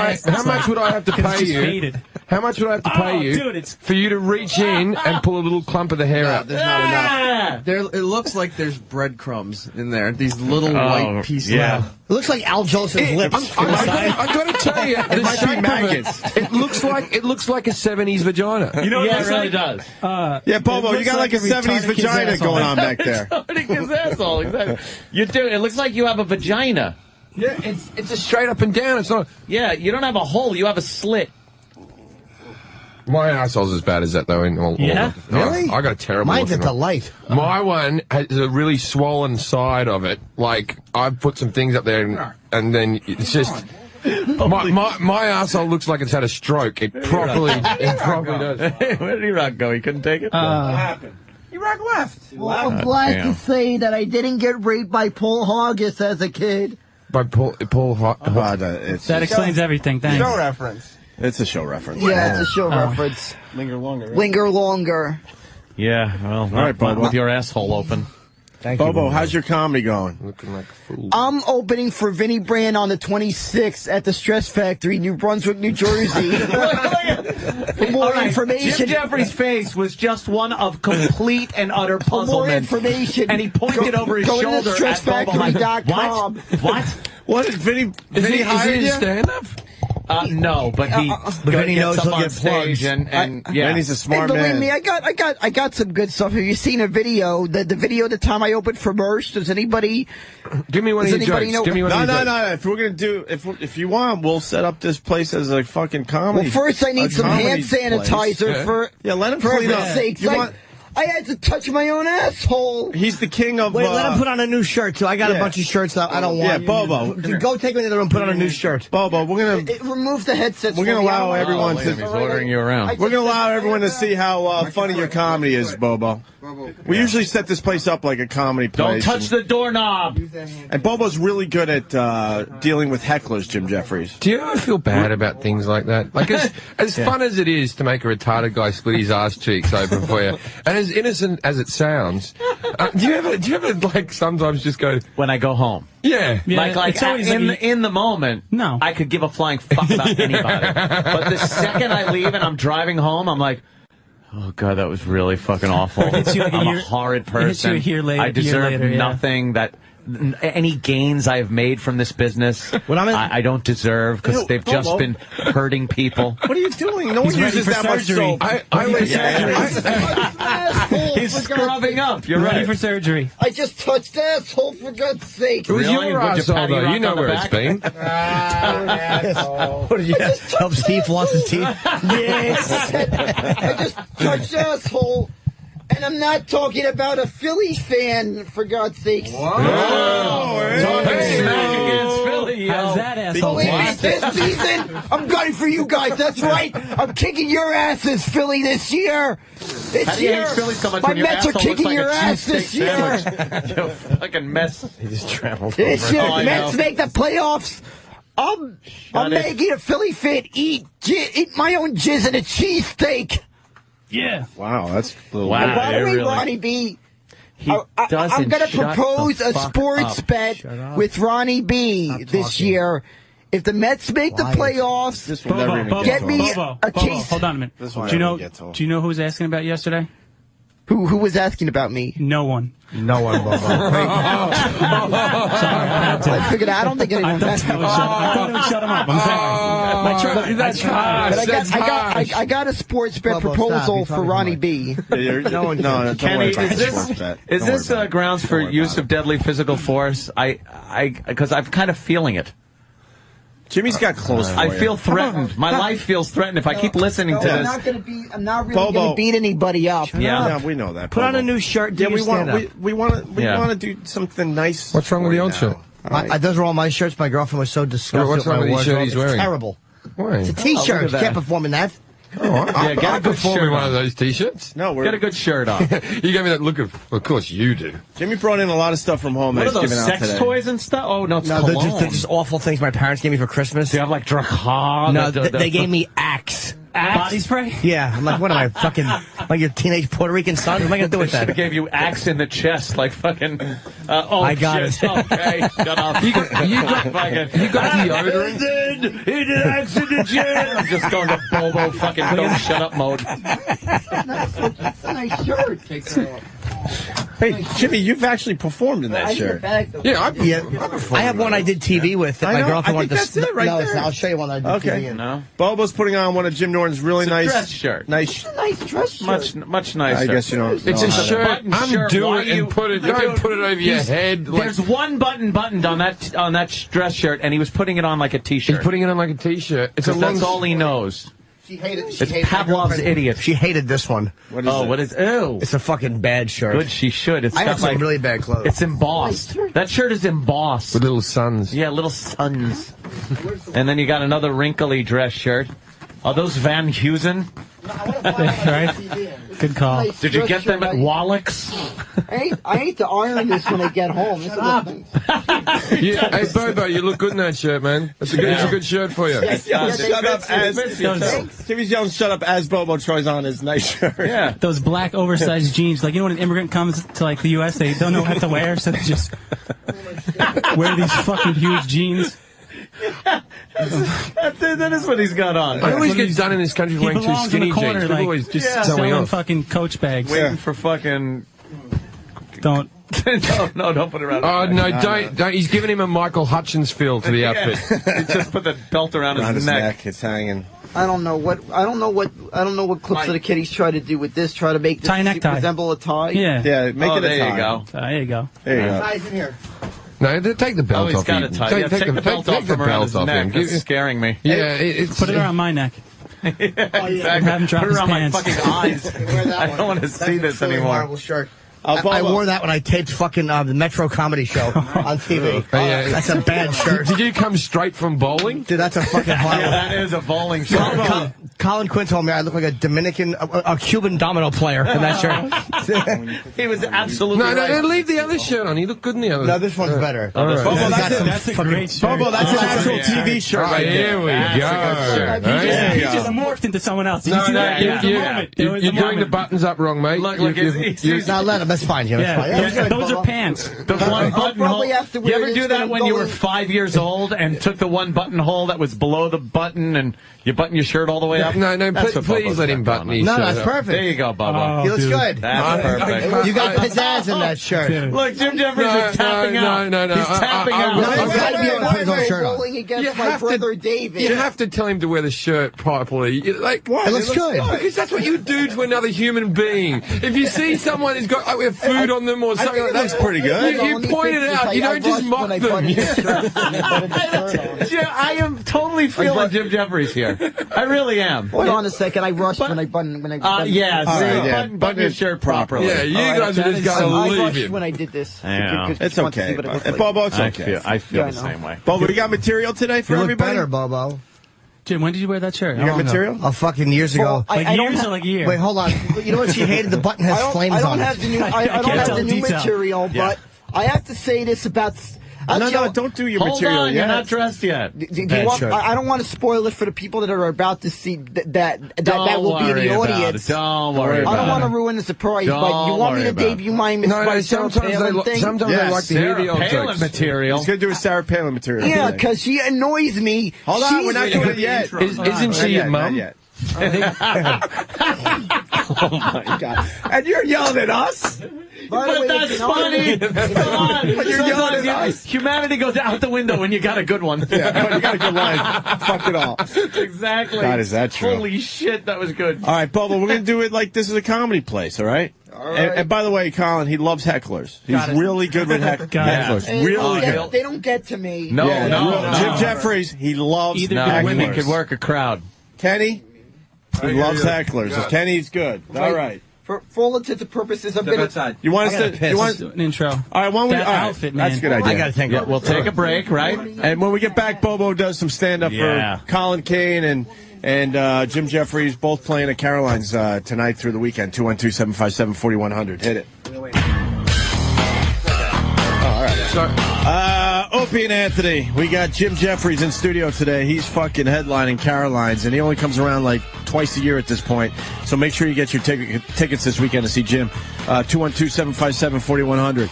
S3: I have to pay you?
S4: Faded.
S3: How much would I have to pay you for you to reach in and pull a little clump of the hair out?
S9: There's not enough. It looks like there's breadcrumbs in there. These little white pieces.
S7: Yeah. It looks like Al Joseph's lips.
S3: I got to tell you, the shape of it looks like a 70s vagina.
S2: You know what
S3: it
S2: really does?
S1: Yeah, Bobo, you got like a 70s vagina going on back there.
S2: His asshole, exactly. You do. It looks like you have a vagina.
S3: Yeah, it's a straight up and down. It's not.
S2: Yeah, you don't have a hole. You have a slit.
S3: My asshole's as bad as that, though.
S7: Yeah? Really?
S3: I got a terrible
S7: Mine's a delight.
S3: My one has a really swollen side of it. Like, I've put some things up there, and then it's just... My asshole looks like it's had a stroke. It properly does.
S2: Where did E-Rock go? He couldn't take it?
S8: What happened? E-Rock left. Well, I'm glad to say that I didn't get raped by Paul Haggis as a kid.
S3: By Paul
S4: Haggis. That explains everything. Thanks.
S9: Show reference.
S1: It's a show reference.
S8: Yeah, it's a show reference.
S9: Linger longer. Right?
S8: Linger longer.
S2: Yeah, well, all
S1: right, Bobo.
S2: With your asshole open.
S1: Thank you, Bobo, how's your comedy going?
S3: Looking like a fool.
S8: I'm opening for Vinny Brand on the 26th at the Stress Factory, New Brunswick, New Jersey. For more information.
S2: Jim Jefferies' face was just one of complete and utter puzzlement.
S8: For more information.
S2: And he pointed over his shoulder at Bobo like, what?
S1: What is Vinny hired you?
S3: Stand-up?
S2: No, but he gets up on stage and yeah.
S1: Vinny's a smart man.
S8: Believe me, I got some good stuff. Have you seen a video? The video the time I opened for Merch? Does anybody?
S3: Give me one of your jokes. Give me one of your jokes.
S1: No. If we're gonna do, if you want, we'll set up this place as a fucking comedy.
S8: Well, first I need some hand sanitizer for.
S1: Yeah, let him clean up.
S8: Sakes. I had to touch my own asshole.
S1: He's the king of...
S7: Wait, let him put on a new shirt, too. I got a bunch of shirts that I don't want.
S1: Yeah, Bobo.
S7: Go take me to the room and put on a new shirt.
S1: Bobo, we're going to...
S8: Remove the headsets.
S1: We're going to allow everyone to...
S2: He's ordering you around.
S1: We're going to allow everyone to see how funny your comedy is, Bobo. We usually set this place up like a comedy place.
S2: Don't touch the doorknob.
S1: And Bobo's really good at dealing with hecklers, Jim Jefferies.
S3: Do you ever feel bad about things like that? Like, as fun as it is to make a retarded guy split his ass cheeks open for you, and as innocent as it sounds, do you ever like sometimes just go
S2: when I go home?
S3: Yeah,
S2: like in the moment. No, I could give a flying fuck about anybody. But the second I leave and I'm driving home, I'm like, oh God, that was really fucking awful. I'm a horrid person. I deserve nothing that. Any gains I have made from this business, I don't deserve because they've just been hurting people.
S1: What are you doing? No one uses that much soap.
S2: He's scrubbing up. You're
S4: ready for surgery.
S8: I just touched asshole for God's sake.
S3: It was your asshole, though. You know where it's been.
S7: What did you help Steve floss his teeth?
S8: Yes. I just touched asshole. And I'm not talking about a Phillies fan, for God's sakes.
S2: Whoa! Talking smack against Philly, yo.
S4: How's that asshole?
S8: This season, I'm gunning for you guys. That's right. I'm kicking your asses, Philly, this year. This year, my Mets are kicking your ass this year.
S2: You fucking mess.
S1: He just traveled over.
S8: This year, Mets make the playoffs. I'm making a Philly fan eat my own jizz in a cheesesteak.
S4: Yeah.
S1: Wow, that's a little
S8: weird. By the way, Ronnie B, I'm going to propose a sports bet with Ronnie B this year. If the Mets make the playoffs, get me a case.
S4: Hold on a minute. Do you know who was asking about yesterday?
S8: Who was asking about me?
S4: No one.
S7: No one, Bobo.
S4: Sorry,
S8: I figured I don't think anyone.
S4: I thought it would shut him up. I'm sorry.
S3: That's harsh.
S8: I got a sports bet proposal for Ronnie B.
S1: No,
S2: Kenny, is this grounds for use of deadly physical force? Because I'm kind of feeling it.
S1: Jimmy's got clothes for
S2: I feel threatened. My life feels threatened if I keep listening to this.
S8: I'm not really going to beat anybody up.
S1: Yeah, we know that.
S7: Put on a new shirt.
S1: Yeah, we want to do something nice.
S3: What's wrong with the old shirt?
S7: Those are all my shirts. My girlfriend was so disgusted.
S3: What's wrong with the shirt he's wearing?
S7: Terrible.
S3: Why?
S7: It's a T-shirt. You can't perform in that.
S2: Get a good shirt on.
S3: One of those T-shirts.
S2: No, get a good shirt on.
S3: You gave me that look of course you do.
S1: Jimmy brought in a lot of stuff from home.
S2: What are those, sex toys and stuff? Oh, no, it's cologne.
S7: They're just awful things my parents gave me for Christmas.
S2: Do you have like Dracar?
S7: No, they gave me Axe.
S4: body spray?
S7: Yeah, I'm like, what am I, fucking, like your teenage Puerto Rican son? What am I going to do with that?
S2: Should have gave you axe in the chest, like fucking,
S7: I got
S2: shit.
S7: it.
S2: Okay, shut up. You got deodorant? He did axe in the chest. I'm just going to Bobo fucking don't shut up mode.
S8: That's a nice shirt. Take that off.
S1: Hey, Jimmy, you've actually performed in that shirt.
S7: I have one I did TV with that my girlfriend wanted to.
S1: That's it right there.
S7: I'll show you one I did TV in.
S2: No.
S1: Bobo's putting on one of Jim Norton's really
S2: It's a
S1: nice
S2: dress shirt.
S1: Nice.
S8: It's a nice dress shirt.
S2: Much nicer.
S1: I guess you know.
S3: It's a shirt. Undo it and put it. Don't put it over your head.
S2: There's one button buttoned on that dress shirt, and he was putting it on like a T-shirt.
S3: He's putting it on like a T-shirt.
S2: That's all he knows.
S7: She hated.
S2: It's Pavlov's idiot.
S7: She hated this one.
S1: What is it?
S2: What is? Ew.
S7: It's a fucking bad shirt.
S2: Good, she should. It's
S7: I
S2: got
S7: have some
S2: like
S7: really bad clothes.
S2: It's embossed. That shirt is embossed
S3: with little suns.
S2: Yeah, little suns. And then you got another wrinkly dress shirt. Are those Van Heusen?
S4: Right? Good call.
S8: Nice
S2: Did you
S8: dress
S2: get them
S8: shirt.
S2: at Wallach's?
S8: I hate to iron this when I get home. This is nice.
S3: Hey, Bobo, you look good in that shirt, man. It's a good shirt for you.
S1: Shut up as Jimmy's yelling, "Shut up!" as Bobo tries on his nice shirt.
S2: Yeah,
S4: those black oversized jeans. Like, you know, when an immigrant comes to like the U.S., they don't know what to wear, so they just wear these fucking huge jeans.
S2: that is what he's got on.
S3: I always get done in this country wearing too skinny jeans. People
S4: like,
S3: always just tell me
S4: selling
S3: off.
S4: fucking Coach bags.
S2: Waiting for fucking.
S4: Don't.
S2: no, don't put it around.
S3: Oh no, don't! He's giving him a Michael Hutchins feel to the outfit.
S2: He just put the belt around his neck.
S1: It's hanging.
S8: I don't know what clips of the kid he's trying to do with this. Try to make this
S4: tie necktie
S8: resemble a tie.
S4: Yeah,
S1: make it a tie.
S2: There you go.
S4: There you go.
S1: There you go.
S7: Ties in here.
S3: No, take the belt off.
S2: He's got a tie. Take the belt off from around his neck. That's scaring me.
S3: Yeah,
S4: put it around my neck.
S2: Exactly.
S4: Have him drop
S2: Put it
S4: his
S2: around
S4: pants.
S2: my fucking eyes. I don't want to see this anymore.
S7: Horrible shirt. I wore that when I taped fucking the Metro Comedy Show on TV. That's a bad shirt.
S3: Did you come straight from bowling?
S7: Dude, that's a fucking horrible.
S2: Yeah, that is a bowling shirt.
S7: Colin Quinn told me I look like a Dominican, a Cuban domino player in that shirt.
S2: He was absolutely right.
S3: No, leave the other shirt on. You look good in the other.
S7: No, this one's better.
S3: All right.
S1: Bobo,
S4: That's a great shirt.
S1: Bobo, that's an actual TV shirt right
S3: there. Here we go.
S4: He just morphed into someone else. Did you see that?
S3: You're doing the buttons up wrong, mate.
S2: Look,
S7: Now let him. That's fine, Jim. That's fine.
S4: Those are pants.
S2: The one buttonhole. You ever do that when you were
S8: in.
S2: 5 years old and took the one buttonhole that was below the button and you button your shirt all the way up?
S3: No, please let him button his shirt.
S7: No, that's perfect.
S2: There you go, Bubba.
S7: He looks good.
S2: That's perfect.
S7: You got pizzazz in that shirt.
S2: Look, Jim Jefferies is tapping out.
S3: No.
S2: He's tapping out.
S7: He's got to be able to put his own shirt on.
S8: Bowling against my brother David.
S3: You have to tell him to wear the shirt properly. Like,
S7: It looks good.
S3: Because that's what you do to another human being. If you see someone who's got like, food on them or something like that,
S1: looks pretty good.
S3: You point it out. You don't just mock them.
S2: I am totally feeling Jim Jefferies here. I really am.
S8: Hold on a second. I rushed when I buttoned.
S2: Button your shirt properly.
S3: Yeah, you guys are just going to
S8: I
S3: leave
S8: rushed
S3: him.
S8: when I did this.
S1: It's okay. Bobo, it's okay.
S2: I feel the same way.
S1: Bobo, you got material today for
S7: You look
S1: everybody?
S7: better, Bobo.
S4: Jim, when did you wear that shirt?
S1: You got material?
S7: Oh, fucking years ago.
S4: Like years or like a year?
S7: Wait, hold on. You know what she hated? The button has flames on it.
S8: I don't have the new material, but I have to say this about.
S1: No, don't do your material
S2: Hold on,
S1: yet.
S2: you're not dressed yet.
S8: I don't want to spoil it for the people that are about to see that will be in the audience.
S2: Don't worry about it.
S8: I don't want to ruin the surprise, but you want me to debut my Miss
S3: sometimes they like to hear the old jokes.
S2: Material.
S1: He's going to do a Sarah Palin material.
S8: Yeah, because she annoys me.
S1: Hold on, we're not doing it yet.
S3: Isn't she your mum?
S1: Oh my God! And you're yelling at us?
S2: But that's funny. Come on.
S1: You're yelling at us.
S2: Humanity goes out the window when you got a good one.
S1: Yeah, you got a good line. Fuck it all.
S2: Exactly.
S1: God, is that true?
S2: Holy shit, that was good.
S1: All right, Bobo, we're going to do it like this is a comedy place, all right?
S8: All right.
S1: And by the way, Colin, he loves hecklers. He's really good with hecklers. Really good.
S8: They don't get to me.
S2: No.
S1: Jim Jefferies, he loves hecklers.
S2: Women could work a crowd.
S1: Kenny, he loves hecklers. So Kenny's good. All right.
S8: For all intents and purposes, I'm going to...
S1: You want us to... You want
S4: an intro.
S1: All right, one
S4: that outfit, man.
S1: That's a good idea.
S7: I got to think.
S2: Yeah, we'll take a break, right?
S1: And when we get back, Bobo does some stand-up for Colin Kane and Jim Jefferies, both playing at Caroline's tonight through the weekend. 212-757-4100. Hit it. All right. So, Opie and Anthony, we got Jim Jefferies in studio today. He's fucking headlining Caroline's, and he only comes around like twice a year at this point. So make sure you get your tickets this weekend to see Jim. 212-757-4100.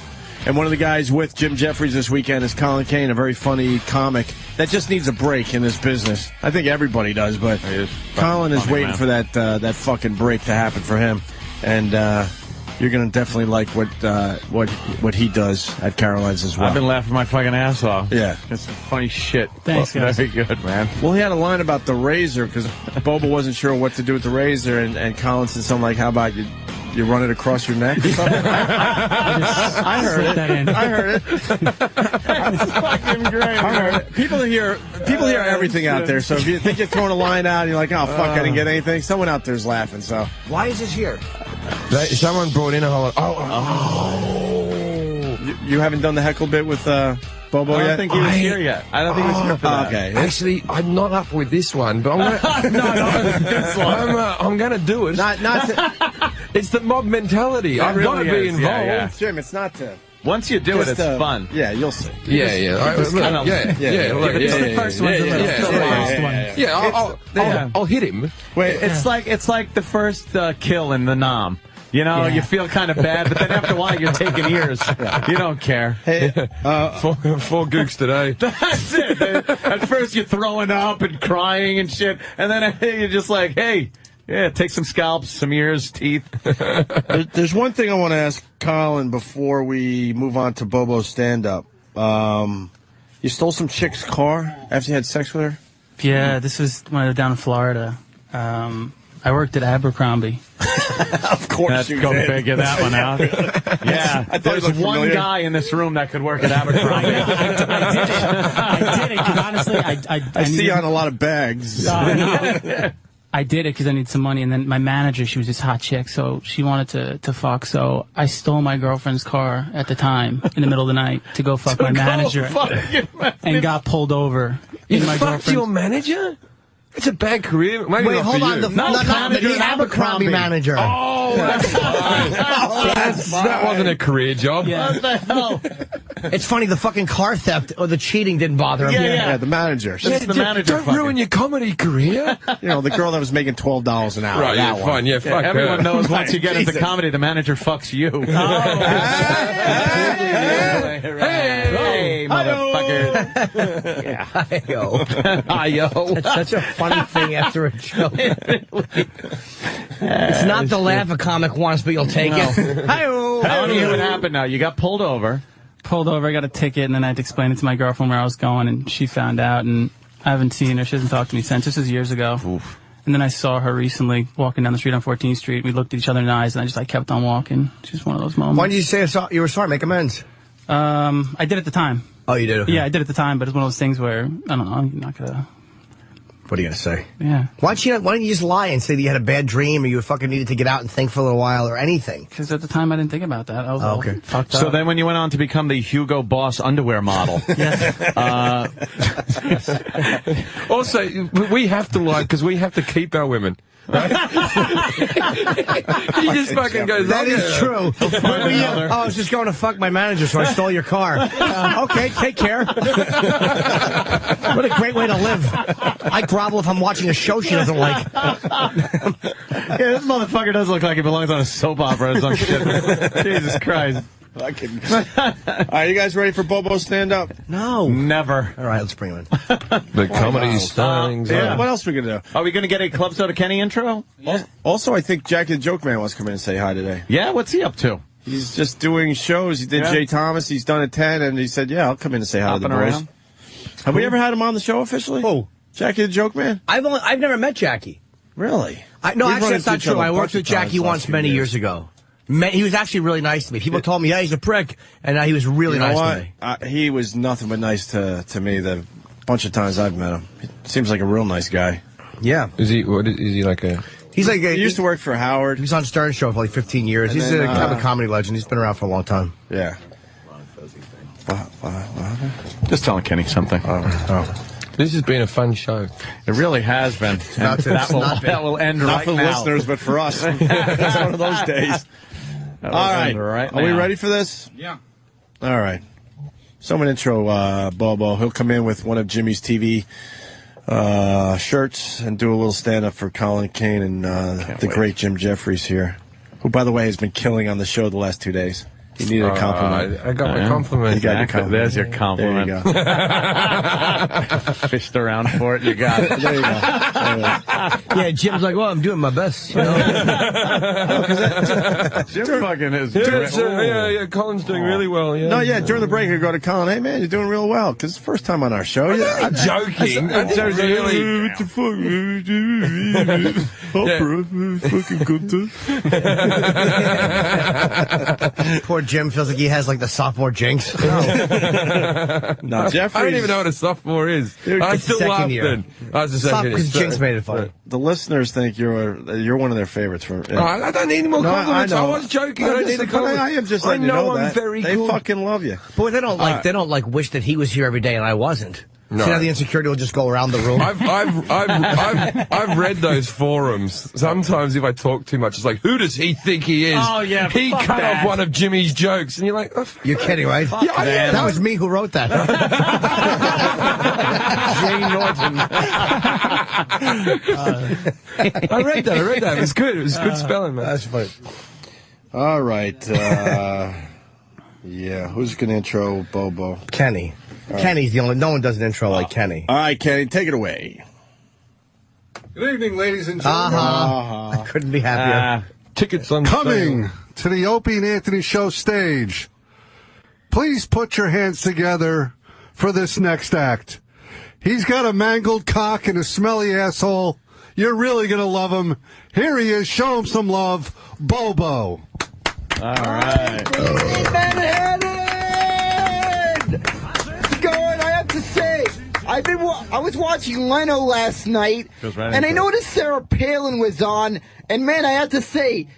S1: And one of the guys with Jim Jefferies this weekend is Colin Kane, a very funny comic that just needs a break in this business. I think everybody does, but Colin is waiting for that fucking break to happen for him. And you're going to definitely like what he does at Caroline's as well.
S2: I've been laughing my fucking ass off.
S1: Yeah.
S2: It's some funny shit.
S4: Thanks, guys.
S2: Very good, man.
S1: Well, he had a line about the razor because Bobo wasn't sure what to do with the razor, and Colin said something like, how about you run it across your neck or something? I heard it. I heard it. That's fucking great. I heard it. People hear everything out there, so if you think you're throwing a line out and you're like, oh, fuck, I didn't get anything, someone out there's laughing, so.
S7: Why is this here?
S3: Someone brought in a whole...
S1: You haven't done the heckle bit with Bobo yet?
S2: I don't think he was here yet. I don't think he was here for that.
S1: Okay.
S3: Actually, I'm not up with this one, but I'm gonna... I'm gonna do it. It's the mob mentality. I've got to be involved.
S1: Yeah. Jim, it's not to...
S2: Once you do it, it's fun.
S1: Yeah, you'll see.
S3: Yeah. All right, look,
S4: The first one's the last one.
S3: Yeah, I'll hit him.
S2: Wait, it's like the first kill in the Nam. You know, you feel kind of bad, but then after a while, you're taking ears. You don't care.
S3: Hey, four gooks today.
S2: That's it. At first, you're throwing up and crying and shit, and then you're just like, hey, yeah, take some scalps, some ears, teeth.
S1: There's one thing I want to ask Colin before we move on to Bobo's stand-up. You stole some chick's car after you had sex with her?
S4: Yeah, this was when I was down in Florida. I worked at Abercrombie.
S1: Of course you
S2: go
S1: did.
S2: Figure that one out. Yeah, there's one guy in this room that could work at Abercrombie.
S4: I did it because honestly,
S1: I see you on a lot of bags.
S4: I did it because I need some money, and then my manager, she was this hot chick, so she wanted to fuck, so I stole my girlfriend's car at the time, in the middle of the night, to go fuck my manager, and got pulled over.
S3: You fucked your manager? It's a bad career. Maybe
S7: Wait, hold on.
S3: You.
S7: The Abercrombie manager.
S3: Oh, that wasn't a career job.
S7: Yeah. What the hell? It's funny, the fucking car theft or the cheating didn't bother him.
S1: Yeah, the manager.
S3: The manager. Don't ruin your comedy career.
S1: You know, the girl that was making $12 an hour.
S3: Right, yeah, fine. Yeah, fuck her.
S2: Everyone knows once you get into comedy, the manager fucks you. Hey, motherfucker.
S7: Yeah, hi-yo. That's such a funny thing after a joke. It's not the laugh a comic wants, but you'll take it.
S2: Hi-yo. Tell me what happened now. You got pulled over.
S4: I got a ticket, and then I had to explain it to my girlfriend where I was going, and she found out, and I haven't seen her. She hasn't talked to me since. This was years ago. Oof. And then I saw her recently walking down the street on 14th Street. We looked at each other in the eyes, and I kept on walking. Just one of those moments.
S7: Why did you say you were sorry? Make amends.
S4: I did at the time.
S7: Oh, you did? Okay.
S4: Yeah, I did at the time, but it's one of those things where, I don't know, you're not gonna...
S7: What are you gonna say?
S4: Yeah.
S7: Why don't you just lie and say that you had a bad dream or you fucking needed to get out and think for a little while or anything?
S4: Because at the time I didn't think about that. I was all fucked up.
S2: So then when you went on to become the Hugo Boss underwear model.
S3: Also, we have to lie because we have to keep our women. Right? He just fucking goes,
S7: that is true. I was just going to fuck my manager, so I stole your car. Okay, take care. What a great way to live. I grovel if I'm watching a show she doesn't like.
S2: Yeah, this motherfucker does look like he belongs on a soap opera or some shit. Jesus Christ.
S1: All right, you guys ready for Bobo's stand-up?
S7: No.
S2: Never.
S7: All right, let's bring him in.
S3: The comedy stylings.
S1: What else are we going to do?
S2: Are we going to get a Club Soda Kenny intro?
S1: Yeah. Also, I think Jackie the Joke Man wants to come in and say hi today.
S2: Yeah? What's he up to?
S1: He's just doing shows. He did Jay Thomas. He's done at 10, and he said, yeah, I'll come in and say hi to the boys.
S2: Around.
S1: Have we ever had him on the show officially?
S7: Who?
S1: Jackie the Joke Man?
S7: I've never met Jackie.
S1: Really?
S7: No, actually, that's not true. I worked with Jackie once many years ago. He was actually really nice to me. People told me, yeah, he's a prick, and he was really nice to me.
S1: He was nothing but nice to me the bunch of times I've met him. He seems like a real nice guy.
S7: Yeah.
S3: Is he like a...
S7: He's like
S1: he used to work for Howard.
S7: He was on Stern's show for like 15 years. He's a kind of a comedy legend. He's been around for a long time.
S1: Yeah.
S2: What? Just telling Kenny something.
S3: This has been a fun show.
S2: It really has been. That will end
S1: not
S2: right
S1: for
S2: now.
S1: listeners, but for us. It's one of those days. All right. Are we ready for this?
S9: Yeah.
S1: All right. Someone intro Bobo. He'll come in with one of Jimmy's TV shirts and do a little stand-up for Colin Kane and the great Jim Jefferies here, who, by the way, has been killing on the show the last 2 days. He needed a compliment.
S3: I got my compliment.
S1: You got your compliment.
S2: There's your compliment.
S1: There you go.
S2: Fished around for it. You got it.
S1: There you go.
S7: Yeah, Jim's like, well, I'm doing my best. You know?
S2: Jim fucking is.
S3: Yeah, Colin's doing really well. Yeah.
S1: No, yeah, during the break, I go to Colin, hey, man, you're doing real well, because it's the first time on our show.
S3: I'm joking.
S1: What the fuck?
S7: Poor Jim feels like he has like the sophomore jinx.
S1: No, Jefferies.
S3: I don't even know what a sophomore is. I still laughed then. I was the second year.
S7: Because jinx made it funny.
S1: The listeners think you're one of their favorites.
S3: I don't need any more compliments. I was joking. I don't need the compliments.
S1: I am just letting you know that.
S3: Very
S1: they
S3: good.
S1: fucking love you.
S7: But they don't like wish that he was here every day and I wasn't.
S3: No.
S7: See how the insecurity will just go around the room?
S3: I've read those forums. Sometimes if I talk too much, it's like, who does he think he is?
S2: Oh, yeah,
S3: he cut off one of Jimmy's jokes. And you're like, oh,
S7: you're kidding, right?
S3: Yeah,
S7: that was me who wrote that.
S3: Jane Norton. I read that. It was good. It was good spelling, man.
S7: That's funny.
S1: All right. Yeah, who's going to intro Bobo?
S7: Kenny. Kenny's the only. No one does an intro like Kenny.
S1: All right, Kenny, take it away.
S10: Good evening, ladies and gentlemen.
S7: I couldn't be happier.
S3: Tickets on
S10: Coming to the Opie and Anthony Show stage. Please put your hands together for this next act. He's got a mangled cock and a smelly asshole. You're really going to love him. Here he is. Show him some love. Bobo.
S2: All right.
S8: I was watching Leno last night, and I noticed Sarah Palin was on, and man, I have to say,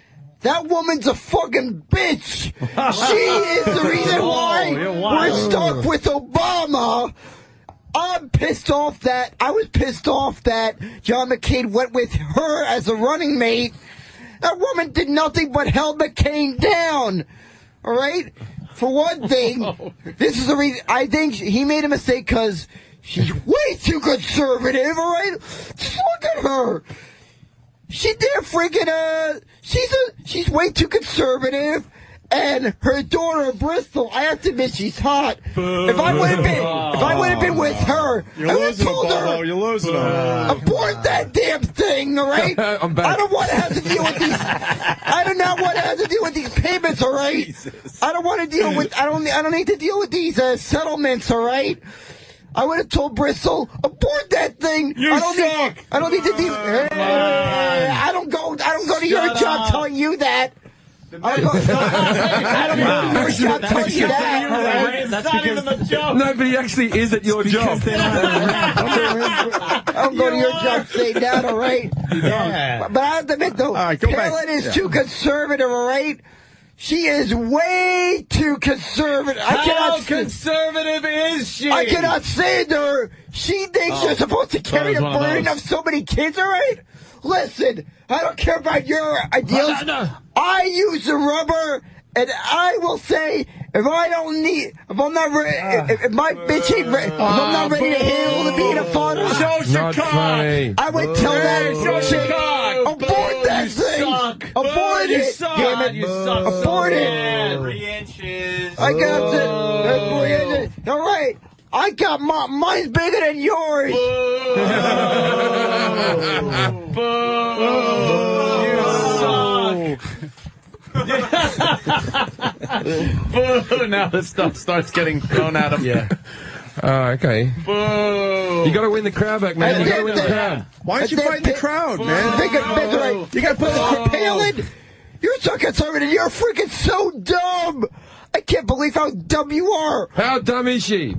S8: that woman's a fucking bitch. She is the reason why we're stuck with Obama. I was pissed off that John McCain went with her as a running mate. That woman did nothing but held McCain down. All right? For one thing, this is the reason. I think he made a mistake because she's way too conservative, all right? Just look at her. She did freaking, she's way too conservative. And her daughter, Bristol, I have to admit she's hot. If I would have been with her, I would have told her,
S1: you're losing her.
S8: Abort that damn thing, all right?
S3: I'm back.
S8: I don't want to have to deal with these. I do not want to have to deal with these payments, all right? Jesus. I don't want to deal with. I don't need to deal with these settlements, all right? I would have told Bristol, abort that thing. I don't need to deal. I don't go to your job telling you that. I don't know your job telling you that.
S2: That's not even the joke.
S3: No, but he actually is at your job.
S8: I'm going to your job saying that, all right?
S7: Yeah.
S8: But I have to admit, though, Palin is too conservative, all right? She is way too conservative.
S2: How conservative is she?
S8: I cannot say to her. She thinks you're supposed to carry the burden of so many kids, all right? Listen, I don't care about your ideals. I use the rubber, and I will say, if my bitch ain't ready, if I'm not ready to handle the being a father, I would tell that chick, abort that thing. Abort it. Damn it. Abort it.
S2: 3 inches.
S8: I got it. All right. I got mine's bigger than yours.
S2: Boo. You suck. Boo. Now the stuff starts getting thrown at him.
S3: Yeah. Okay.
S2: Boo.
S3: You got to win the crowd back, man. You got to win the crowd.
S1: Why aren't you fighting the crowd, man?
S8: You got to put the Palin. You're so conservative. You're freaking so dumb. I can't believe how dumb you are.
S3: How dumb is she?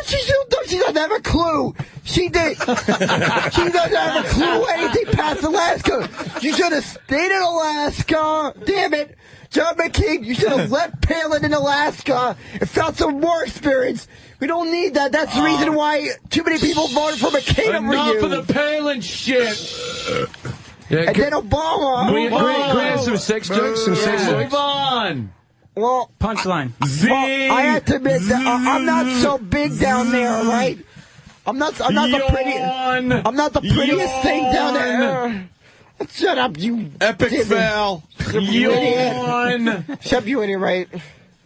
S8: She's so dumb. She doesn't have a clue. She doesn't have a clue anything past Alaska. You should have stayed in Alaska. Damn it. John McCain, you should have left Palin in Alaska and found some more experience. We don't need that. That's the reason why too many people voted for McCain over you.
S2: Enough of the Palin shit.
S3: Yeah,
S8: and then Obama.
S3: Can we have some sex jokes?
S2: Move on.
S8: Well,
S4: punchline.
S8: Well, I have to admit that I'm not so big down there, right? I'm not the prettiest thing down there. Shut up, you
S1: epic fail.
S8: Yawn. Shut up, you idiot, right?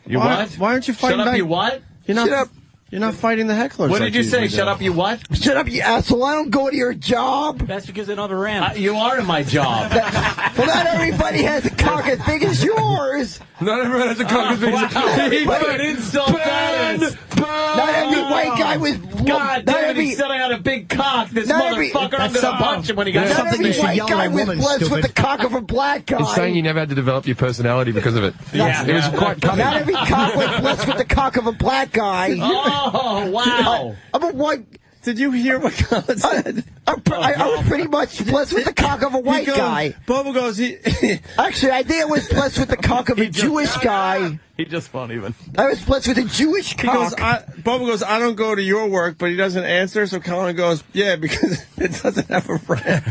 S2: You what?
S1: Why aren't you fighting
S2: Shut up,
S1: back?
S2: you what?
S8: Shut up.
S1: You're not fighting the hecklers.
S2: What did you say? Shut up, you what?
S8: Shut up, you asshole. I don't go to your job.
S4: That's because they don't have a ramp.
S2: You are in my job.
S8: Well, not everybody has a cock as big as yours.
S3: Not everyone has a cock as big as yours.
S2: What insult that is.
S8: Not every white guy was...
S2: God damn it, he said I had a big cock. This motherfucker, I'm going to punch him when he gets
S8: Not every white guy was blessed with the cock of a black guy.
S3: It's saying you never had to develop your personality because of it.
S2: Yeah.
S3: It was quite cunning.
S8: Not every cock was blessed with the cock of a black guy.
S2: Oh, wow.
S8: I'm a white...
S1: Did you hear what Colin said?
S8: I was pretty much blessed with the cock of a white guy.
S1: Bobo goes,
S8: Actually, I think I was blessed with the cock of a Jewish guy.
S2: He just won't even.
S8: I was blessed with a Jewish cock.
S1: Bobo goes, I don't go to your work, but he doesn't answer, so Colin goes, yeah, because it doesn't have a ramp.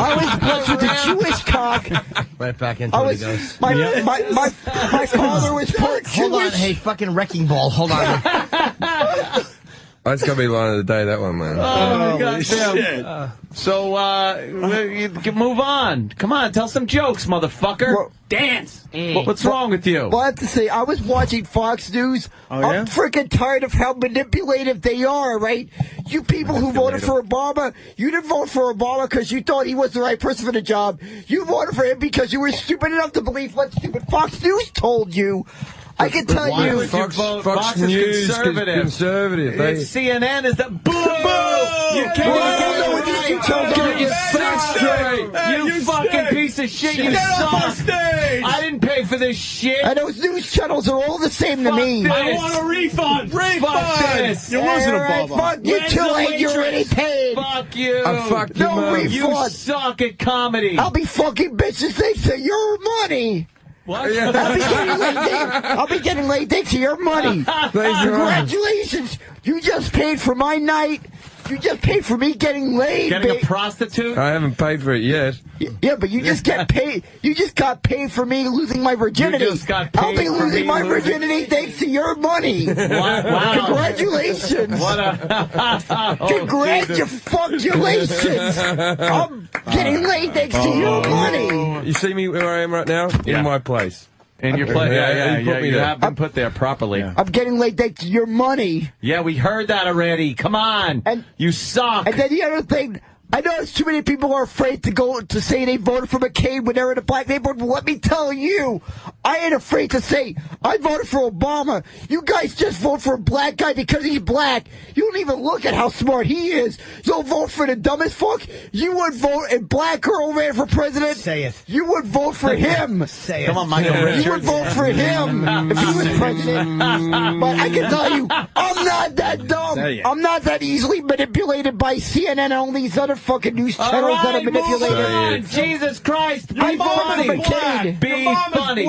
S8: I was blessed with a Jewish cock.
S7: Right back into it he goes.
S8: My father was part Jewish.
S7: Hold on, hey, fucking wrecking ball, hold on.
S3: That's going to be the line of the day, that one, man.
S2: Oh, God damn. So, you can move on. Come on, tell some jokes, motherfucker.
S8: Well,
S2: dance. What's wrong with you?
S8: Well, I have to say, I was watching Fox News. I'm freaking tired of how manipulative they are, right? You people who voted for Obama, you didn't vote for Obama because you thought he was the right person for the job. You voted for him because you were stupid enough to believe what stupid Fox News told you. I can tell you.
S3: Fox News is conservative.
S2: CNN is the boo! You You fucking piece of shit! You suck! I didn't pay for this shit.
S8: And those news channels are all the same to me.
S2: I want a refund. Fuck this.
S1: You're losing a Bobo.
S8: Fuck you too late. You're already paid.
S2: Fuck you.
S3: Fuck you,
S8: no refund.
S2: You suck at comedy.
S8: I'll be fucking bitches thanks to your money.
S2: What?
S8: I'll be getting laid thanks to your money. Congratulations. You just paid for my night. You just paid for me getting laid.
S2: Getting a prostitute?
S3: I haven't paid for it yet.
S8: Yeah, but you just get paid. You just got paid for me losing my virginity.
S2: You just got paid
S8: I'll be losing my virginity thanks to your money.
S2: Wow.
S8: Congratulations. Congratulations. I'm getting laid thanks to your money.
S3: You see me where I am right now? In my place.
S2: In your place? Yeah. You
S3: there.
S2: have been put there properly.
S8: I'm getting laid thanks to your money.
S2: Yeah, we heard that already. Come on. You suck.
S8: And then the other thing, I notice too many people are afraid to go to say they voted for McCain when they're in a black neighborhood. But let me tell you, I ain't afraid to say I voted for Obama. You guys just vote for a black guy because he's black. You don't even look at how smart he is. You'll vote for the dumbest fuck. You would vote if black girl ran for president.
S7: Say it.
S8: You would vote for him.
S7: Say it.
S2: Come on, Michael Richards.
S8: You would vote for him if he was president. But I can tell you, I'm not that dumb. I'm not that easily manipulated by CNN and all these other fucking news channels that are manipulated.
S2: Jesus Christ.
S8: I voted for McCain.
S2: Be funny.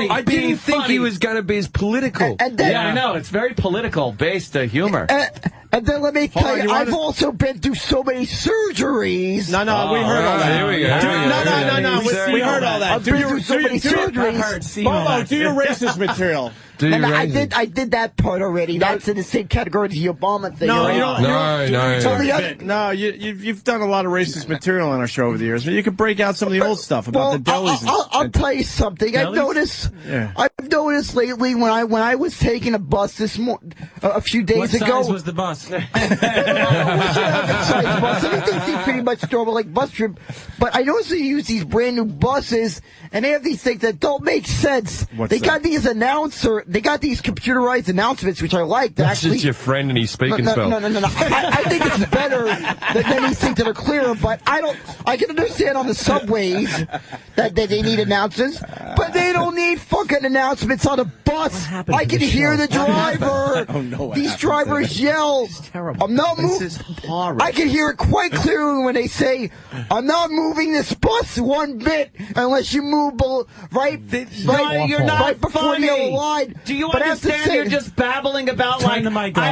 S3: I didn't think he was going to be as political.
S2: Yeah, I know. It's very political, based humor.
S8: And then let me tell you, I've also been through so many surgeries.
S1: No, we heard all that.
S3: Here we go.
S1: No. We heard all that.
S8: I've been through so many surgeries.
S1: Bobo, do your racist material.
S8: And I did that part already. That's in the same category as the Obama thing.
S1: No,
S8: right?
S1: No, you've done a lot of racist material on our show over the years, but you could break out some of the old stuff about the delis.
S8: I'll tell you something. I've noticed lately when I was taking a bus a few days ago.
S4: What size was the bus?
S8: Everything seems pretty much normal, like bus trip. But I noticed they use these brand new buses, and they have these things that don't make sense. They got these computerized announcements, which I like.
S3: That's just your friend and he's speaking spell.
S8: No. I think it's better than these things that are clearer, but I can understand on the subways that they need announcements, but they don't need fucking announcements on a bus. I can hear the driver. These drivers yell. I'm not moving. I can hear it quite clearly when they say, I'm not moving this bus one bit unless you move right before the yellow line.
S2: Do you understand? You're just babbling about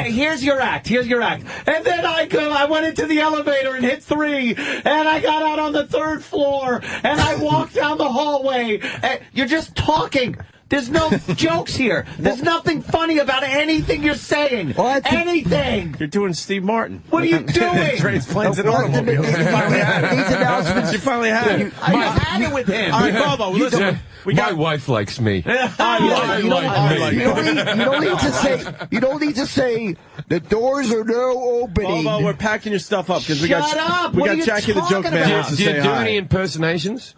S2: here's your act. And then I went into the elevator and hit 3, and I got out on the 3rd floor, and I walked down the hallway. And you're just talking. There's no jokes here. There's nothing funny about anything you're saying. Anything.
S1: You're doing Steve Martin.
S2: What are you doing?
S1: Trades planes and automobiles.
S8: These announcements.
S1: You finally had it.
S2: I had it with him.
S1: All right, Bobo, listen.
S3: My wife likes me.
S8: You don't need to say the doors are now opening.
S1: Bobo, we're packing your stuff up because we
S2: Shut
S1: got
S2: up.
S1: we
S2: What
S1: got
S2: are you
S1: Jackie the Joke
S2: talking
S1: Man
S2: about?
S1: wants to
S3: Do you
S1: say
S3: do
S1: hi.
S3: any impersonations?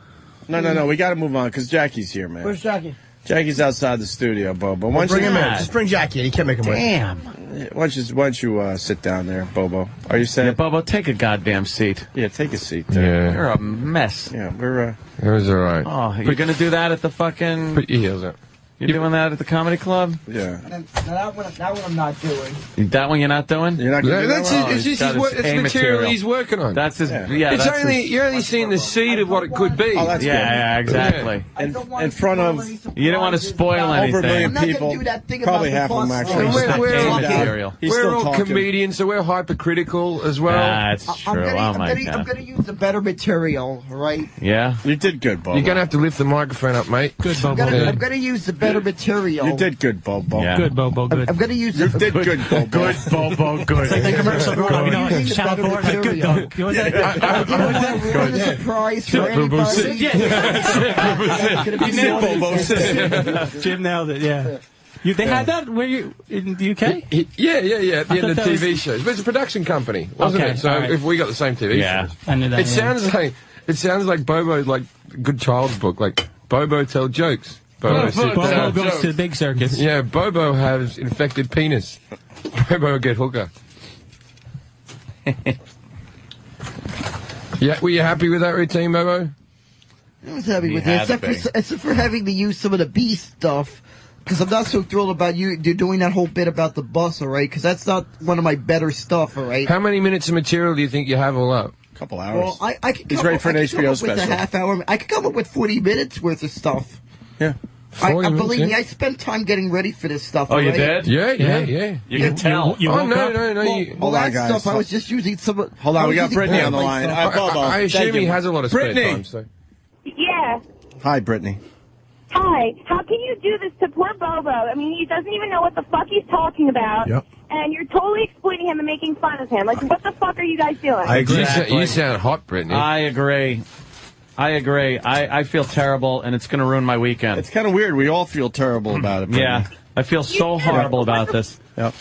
S1: No. We got to move on because Jackie's here, man.
S7: Where's Jackie?
S1: Jackie's outside the studio, Bobo. Why don't
S7: Bring
S1: you
S7: him in. Just bring Jackie in. He can't make him wait.
S2: Damn.
S1: Why don't you sit down there, Bobo? Are you set?
S2: Yeah, Bobo, take a goddamn seat.
S1: Yeah, take a seat there.
S3: Yeah.
S2: You're a mess.
S1: Yeah, we're
S3: It was all right.
S2: Oh, you're going to do that at the fucking...
S3: Put your heels up.
S2: You're doing that at the comedy club?
S1: yeah.
S8: That one I'm not doing.
S2: That one you're not doing?
S1: You're not gonna do that
S3: That's
S1: one?
S3: it's just
S2: got
S3: his,
S2: his
S3: it's
S2: A
S3: material
S2: material.
S3: he's working on.
S2: That's his...
S1: Yeah.
S2: Yeah,
S3: It's
S2: that's
S3: only
S2: his,
S3: you're only seeing the seed of what it could be.
S1: Oh, that's good.
S2: yeah, exactly.
S1: In front of
S2: You don't want to spoil anything.
S1: over a million
S8: I'm not gonna
S1: people,
S8: do that thing
S1: probably
S8: about
S1: half
S8: the
S1: of them
S8: bus.
S1: actually.
S3: We're
S2: A
S3: all-
S2: material.
S1: He's
S3: We're
S1: still
S3: all
S1: talking.
S3: comedians, so we're hypercritical as well.
S2: That's true. Oh, my
S8: I'm
S2: God.
S8: gonna use the better material, right?
S2: Yeah?
S1: You did good, Bobo.
S3: You're gonna have to lift the microphone up, mate.
S4: Good,
S8: I'm
S4: Bobo.
S8: I'm gonna use the better material.
S1: You did good, Bobo.
S2: Yeah.
S4: Good, Bobo. Good.
S8: I'm gonna use
S1: You
S8: the
S1: did good, Bobo.
S2: Good, Bobo, good.
S4: Like the commercial growing up, you know,
S8: Using
S4: like
S8: the
S4: Channel
S8: better
S4: 4, like good
S8: material.
S4: dog. What was that?
S8: ruin the surprise for anybody.
S4: You nailed it. Jim nailed it, yeah. They had that where you in the UK?
S3: Yeah. At the end of
S4: thought that
S3: TV
S4: was-
S3: shows, but it's a production company, wasn't
S4: Okay,
S3: it? So
S4: all right.
S3: if we got the same TV shows,
S4: I knew that.
S3: it sounds like Bobo, like a good child's book, like Bobo tell jokes. Bobo sit
S4: Bobo
S3: down.
S4: goes to the big circus.
S3: Yeah, Bobo has infected penis. Bobo get hooker. Yeah, were you happy with that routine, Bobo?
S8: I was happy with
S2: had
S8: it,
S2: to be.
S8: except for having to use some of the B stuff. Because I'm not so thrilled about you doing that whole bit about the bus, all right? Because that's not one of my better stuff, all right?
S3: How many minutes of material do you think you have all up?
S1: A couple hours.
S8: Well, I could
S1: He's
S8: come
S1: ready
S8: up-
S1: for an
S8: I could come
S1: HBO
S8: up with a
S1: special.
S8: half hour. I could come up with 40 minutes worth of stuff.
S1: Yeah.
S3: 40 minutes,
S8: Believe me,
S3: yeah.
S8: I spent time getting ready for this stuff.
S2: Oh,
S8: all
S2: you
S8: right?
S2: did?
S3: Yeah.
S2: You can tell.
S4: You
S3: Oh,
S4: woke up?
S3: no.
S8: Well,
S1: Hold on,
S8: that
S1: guys.
S8: stuff, I was just using some of...
S1: Hold on,
S8: I
S1: we
S8: was
S1: got
S8: using
S1: Brittany on the
S8: my
S1: line.
S8: stuff.
S1: Bobo,
S3: I assume
S1: thank
S3: he
S1: you.
S3: has a lot of spare
S1: Brittany.
S3: time. So.
S11: Yeah.
S1: Hi, Brittany.
S11: Hi. How can you do this to poor Bobo? I mean, he doesn't even know what the fuck he's talking about.
S7: Yep.
S11: And you're totally exploiting him and making fun of him. Like, what the fuck are you guys doing?
S7: I agree.
S3: You sound hot, Brittany.
S2: I agree. I feel terrible, and it's going to ruin my weekend.
S1: It's kind of weird. We all feel terrible about it, Brittany.
S2: Yeah. I feel so horrible about this.
S1: Yep.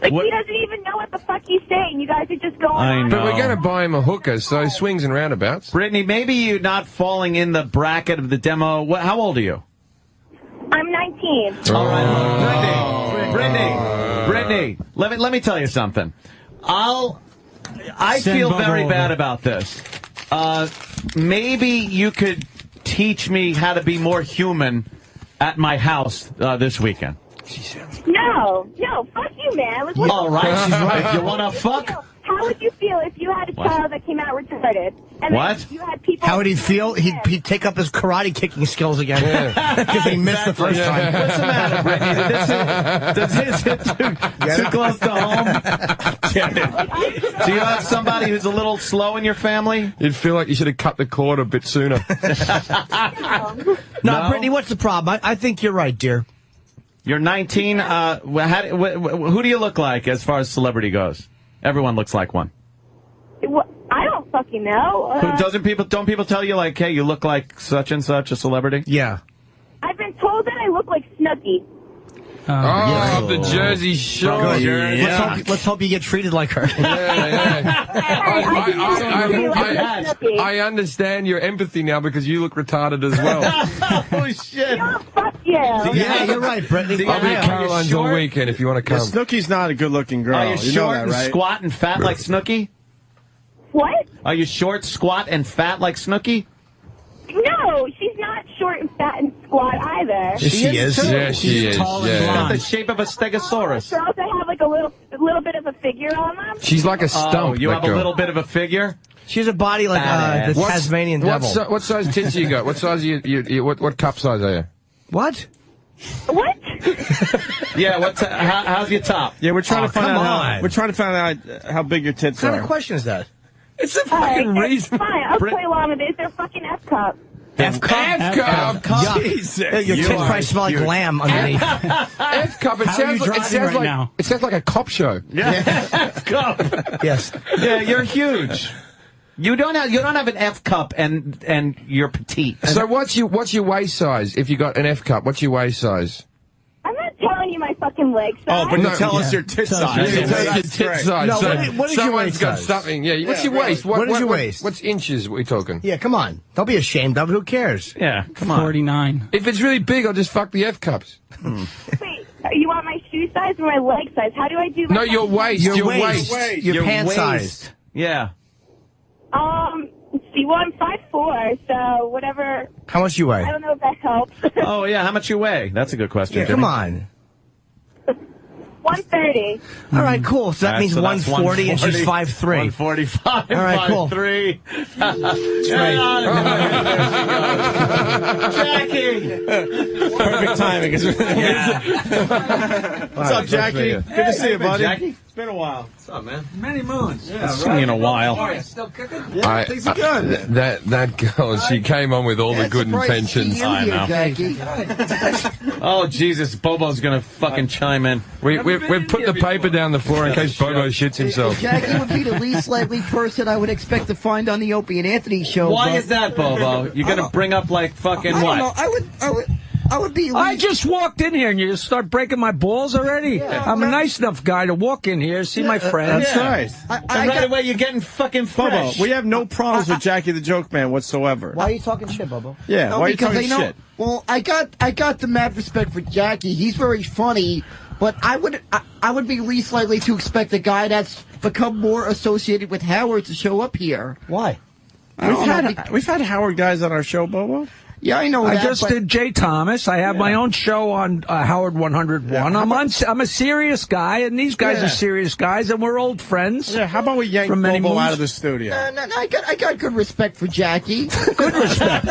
S11: Like,
S2: What-
S11: he doesn't even know what the fuck he's saying. You guys are just going
S2: I
S11: on.
S2: know.
S3: But we're going to buy him a hooker, so swings and roundabouts.
S2: Brittany, maybe you're not falling in the bracket of the demo. How old are you?
S11: I'm 19.
S2: All right, Brittany. Let me tell you something. I
S4: Send
S2: feel
S4: Bobo
S2: very
S4: over.
S2: bad about this. Maybe you could teach me how to be more human at my house this weekend.
S11: No, fuck you, man. Like, what
S2: All right, she's right. If you want to fuck.
S11: How would you feel if you had a
S2: What?
S11: child that came out retarded? And
S2: What?
S11: then you had people...
S7: How would he feel? He'd take up his karate kicking skills again. Because he missed the first time.
S2: What's the matter, Brittany? Does this hit too close to home? Get it. Do you have somebody who's a little slow in your family?
S3: You'd feel like you should have cut the cord a bit sooner.
S7: No, Brittany, what's the problem? I think you're right, dear.
S2: You're 19. Who do you look like as far as celebrity goes? Everyone looks like one.
S11: I don't fucking know.
S2: Don't people tell you, like, hey, you look like such and such a celebrity?
S7: Yeah.
S11: I've been told that I look like Snooki.
S3: The Jersey Shore.
S7: Let's hope you get treated like her.
S3: I understand your empathy now because you look retarded as well.
S2: Oh, shit.
S11: Fuck you.
S7: Yeah, you're right, Brittany.
S3: I'll be at Caroline's all weekend if you want to come.
S1: Snooki's not a good-looking girl.
S2: Are you
S1: know
S2: short
S1: that,
S2: and
S1: right?
S2: squat and fat like Snooki?
S11: What?
S2: Are you short, squat, and fat like Snooki?
S11: No, she's not short and fat and squat either.
S7: She is.
S2: too.
S3: Yeah, she is.
S4: tall and
S3: Yeah.
S4: blonde.
S2: The shape of a stegosaurus.
S11: Girls that have like a little bit of a figure on them.
S3: She's like a stump.
S2: Oh, you
S3: that
S2: have a
S3: girl.
S2: little bit of a figure?
S7: She has a body like the Tasmanian devil.
S3: What size tits you got? What size what cup size are you?
S7: What?
S11: What?
S2: Yeah, how's your top?
S1: Yeah, we're trying to find
S7: come
S1: out.
S7: on.
S1: We're trying to find out how big your tits
S7: What kind
S1: are.
S7: of question is that?
S3: It's a
S11: All right,
S3: fucking reason.
S11: fine. I'll play along with it. They're fucking F cup.
S7: F-cup?
S3: F-cup.
S1: Jesus.
S7: Your tits probably smell like lamb underneath.
S3: F-cup. It sounds like a cop show.
S2: Yeah. F-cup.
S7: Yes.
S2: Yeah, you're huge. You don't have an F cup and you're petite.
S3: So what's your waist size? If you got an F cup, what's your waist size?
S11: I'm not telling you my fucking leg size.
S1: Oh, but tell us your tit size.
S3: Your tit size.
S7: No, what is your waist
S3: got
S7: size?
S3: something. Yeah. What's your waist?
S7: What is your waist?
S3: What's inches we talking?
S7: Yeah, come on. Don't be ashamed of it. Who cares?
S2: Yeah, come on.
S4: 49.
S3: If it's really big, I'll just fuck the F cups.
S11: Wait, you want my shoe size or my leg size? How do I do my
S3: No, your waist. Your waist.
S7: Your pant size.
S2: Yeah.
S11: See, well, I'm 5'4", so whatever.
S7: How much you weigh?
S11: I don't know if that helps.
S2: Oh, yeah, how much you weigh? That's a good question.
S7: Yeah, come on.
S11: 130.
S7: All right, cool. So that means 140 and she's 5'3".
S2: 145.
S7: All right, cool.
S2: 5'3". Jackie.
S1: Perfect timing. What's up, Jackie? Good to see you, buddy.
S2: Jackie?
S1: It's been a while.
S9: What's up, man? Many moons.
S1: Yeah,
S2: Seen you in a while.
S9: Are you still cooking?
S1: Yeah, things are good.
S3: That girl, she came on with all the good intentions.
S2: I know. Oh, Jesus. Bobo's going to fucking chime in.
S3: We've put the paper down the floor in case Bobo shits himself.
S8: Jackie would be the least likely person I would expect to find on the Opie and Anthony show.
S2: Why is that, Bobo? You're going to bring up, like, fucking
S8: I
S2: what?
S8: don't know. I would be.
S12: I just walked in here and you just start breaking my balls already.
S8: Yeah,
S12: I'm a nice enough guy to walk in here, see my friends.
S1: That's right.
S2: And right away, you're getting fucking fresh.
S1: Bobo, we have no problems with Jackie the Joke Man whatsoever.
S8: Why are you talking shit, Bobo?
S1: Yeah, why are you talking shit?
S8: Well, I got the mad respect for Jackie. He's very funny, but I would be least likely to expect a guy that's become more associated with Howard to show up here.
S7: Why?
S1: We've had Howard guys on our show, Bobo.
S8: Yeah, I know that.
S12: I just did Jay Thomas. I have my own show on Howard 101.
S1: Yeah,
S12: I'm a serious guy, and these guys are serious guys, and we're old friends.
S1: Yeah, how about we yank Bobo out of the studio?
S8: No, I got good respect for Jackie.
S12: Good respect.